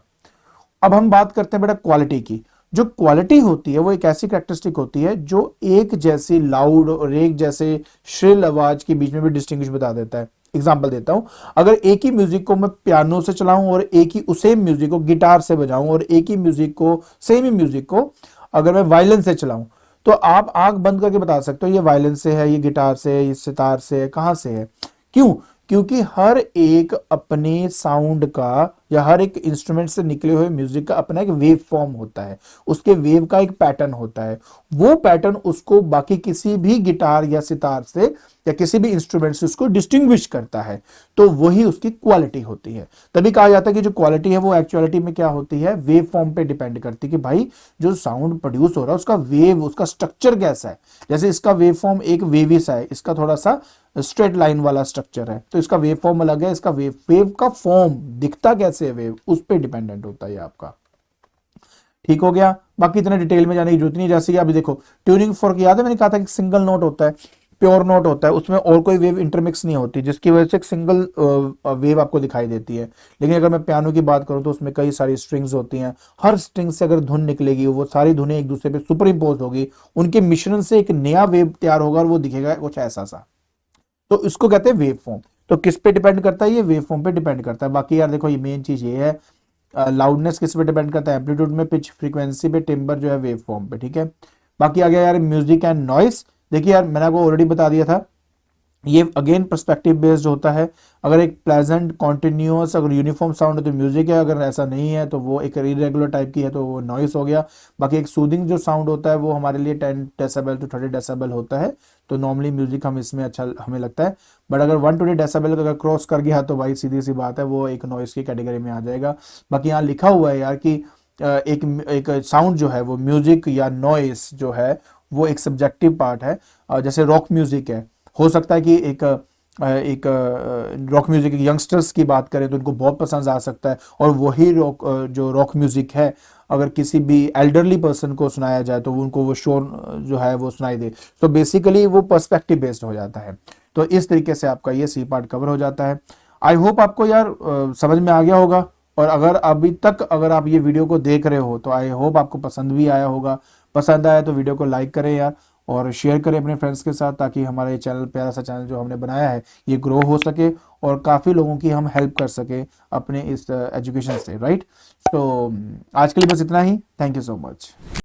अब हम बात करते हैं बेटा क्वालिटी की। जो क्वालिटी होती है वो एक ऐसी कैरेक्टरिस्टिक होती है जो एक जैसी लाउड और एक जैसे श्रिल आवाज के बीच में भी डिस्टिंग्विश बता देता है। एग्जांपल देता हूं, अगर एक ही म्यूजिक को मैं पियानो से चलाऊं और एक ही उसे म्यूजिक को गिटार से बजाऊं और एक ही म्यूजिक को सेम ही म्यूजिक को अगर मैं वायलिन से चलाऊं, तो आप आंख बंद करके बता सकते हो ये वायलिन से है, ये गिटार से है, ये सितार से है, कहां से है। क्यों? क्योंकि हर एक अपने साउंड का या हर एक इंस्ट्रूमेंट से निकले हुए म्यूजिक का अपना एक वेव फॉर्म होता है, उसके वेव का एक पैटर्न होता है। वो पैटर्न उसको बाकी किसी भी गिटार या सितार से या किसी भी इंस्ट्रूमेंट से उसको डिस्टिंग्विश करता है, तो वही उसकी क्वालिटी होती है। तभी कहा जाता है कि जो क्वालिटी है वो एक्चुअलिटी में क्या होती है? वेव फॉर्म पे डिपेंड करती है कि भाई जो साउंड प्रोड्यूस हो रहा है उसका वेव, उसका स्ट्रक्चर कैसा है। जैसे इसका वेव फॉर्म एक वेवी सा है, इसका थोड़ा सा स्ट्रेट लाइन वाला स्ट्रक्चर है, तो इसका वेव फॉर्म अलग है, इसका वेव का फॉर्म दिखता कैसे है वेव उस पे डिपेंडेंट होता है आपका। ठीक हो गया? बाकी इतना डिटेल में जाने की जरूरत नहीं। जैसे कि अभी देखो ट्यूनिंग फॉर्क, याद है मैंने कहा था कि सिंगल नोट होता है, प्योर नोट होता है, उसमें और कोई वेव इंटरमिक्स नहीं होती जिसकी वजह से एक सिंगल वेव आपको दिखाई देती है। लेकिन अगर मैं पियानो की बात करूं तो उसमें कई सारी स्ट्रिंग्स होती हैं, हर स्ट्रिंग से अगर धुन निकलेगी वो सारी धुनें एक दूसरे पे सुपर इम्पोज होगी, उनके मिश्रण से एक नया वेव तैयार होगा और वो दिखेगा कुछ ऐसा सा। तो इसको कहते हैं वेव फॉर्म। तो किस पे डिपेंड करता है? ये वेव फॉर्म पे डिपेंड करता है। बाकी यार देखो ये मेन चीज ये है, लाउडनेस किस पे डिपेंड करता है? एम्पलीट्यूड में, पिच, फ्रीक्वेंसी पे, टिम्बर जो है वेव फॉर्म पे, ठीक है। बाकी आ गया यार म्यूजिक एंड नॉइस। देखिए यार मैंने आपको ऑलरेडी बता दिया था, ये अगेन पर्सपेक्टिव बेस्ड होता है। अगर एक प्लेजेंट कॉन्टिन्यूअस अगर यूनिफॉर्म साउंड है तो म्यूजिक है, अगर ऐसा नहीं है तो वो एक इरेगुलर टाइप की है तो वो नॉइस हो गया। बाकी एक सूदिंग जो साउंड होता है वो हमारे लिए 10 डेसिबल टू 30 डेसिबल होता है, तो नॉर्मली म्यूजिक हम इसमें अच्छा हमें लगता है। बट अगर 120 डेसिबल अगर क्रॉस कर गया तो भाई सीधी सी बात है वो एक नॉइस की कैटेगरी में आ जाएगा। बाकी यहाँ लिखा हुआ है यार कि एक साउंड जो है वो म्यूजिक या नॉइस जो है वो एक सब्जेक्टिव पार्ट है। जैसे रॉक म्यूजिक है, हो सकता है कि एक रॉक म्यूजिक यंगस्टर्स की बात करें तो उनको बहुत पसंद आ सकता है, और वही रॉक जो रॉक म्यूजिक है अगर किसी भी एल्डरली पर्सन को सुनाया जाए तो उनको वो शोर जो है वो सुनाई दे। तो बेसिकली वो पर्सपेक्टिव बेस्ड हो जाता है। तो इस तरीके से आपका ये सी पार्ट कवर हो जाता है। आई होप आपको यार समझ में आ गया होगा, और अगर अभी तक अगर आप ये वीडियो को देख रहे हो तो आई होप आपको पसंद भी आया होगा। पसंद आया तो वीडियो को लाइक करें यार, और शेयर करें अपने फ्रेंड्स के साथ, ताकि हमारा ये चैनल, प्यारा सा चैनल जो हमने बनाया है, ये ग्रो हो सके और काफ़ी लोगों की हम हेल्प कर सके अपने इस एजुकेशन से, राइट। तो आज के लिए बस इतना ही। Thank you so much.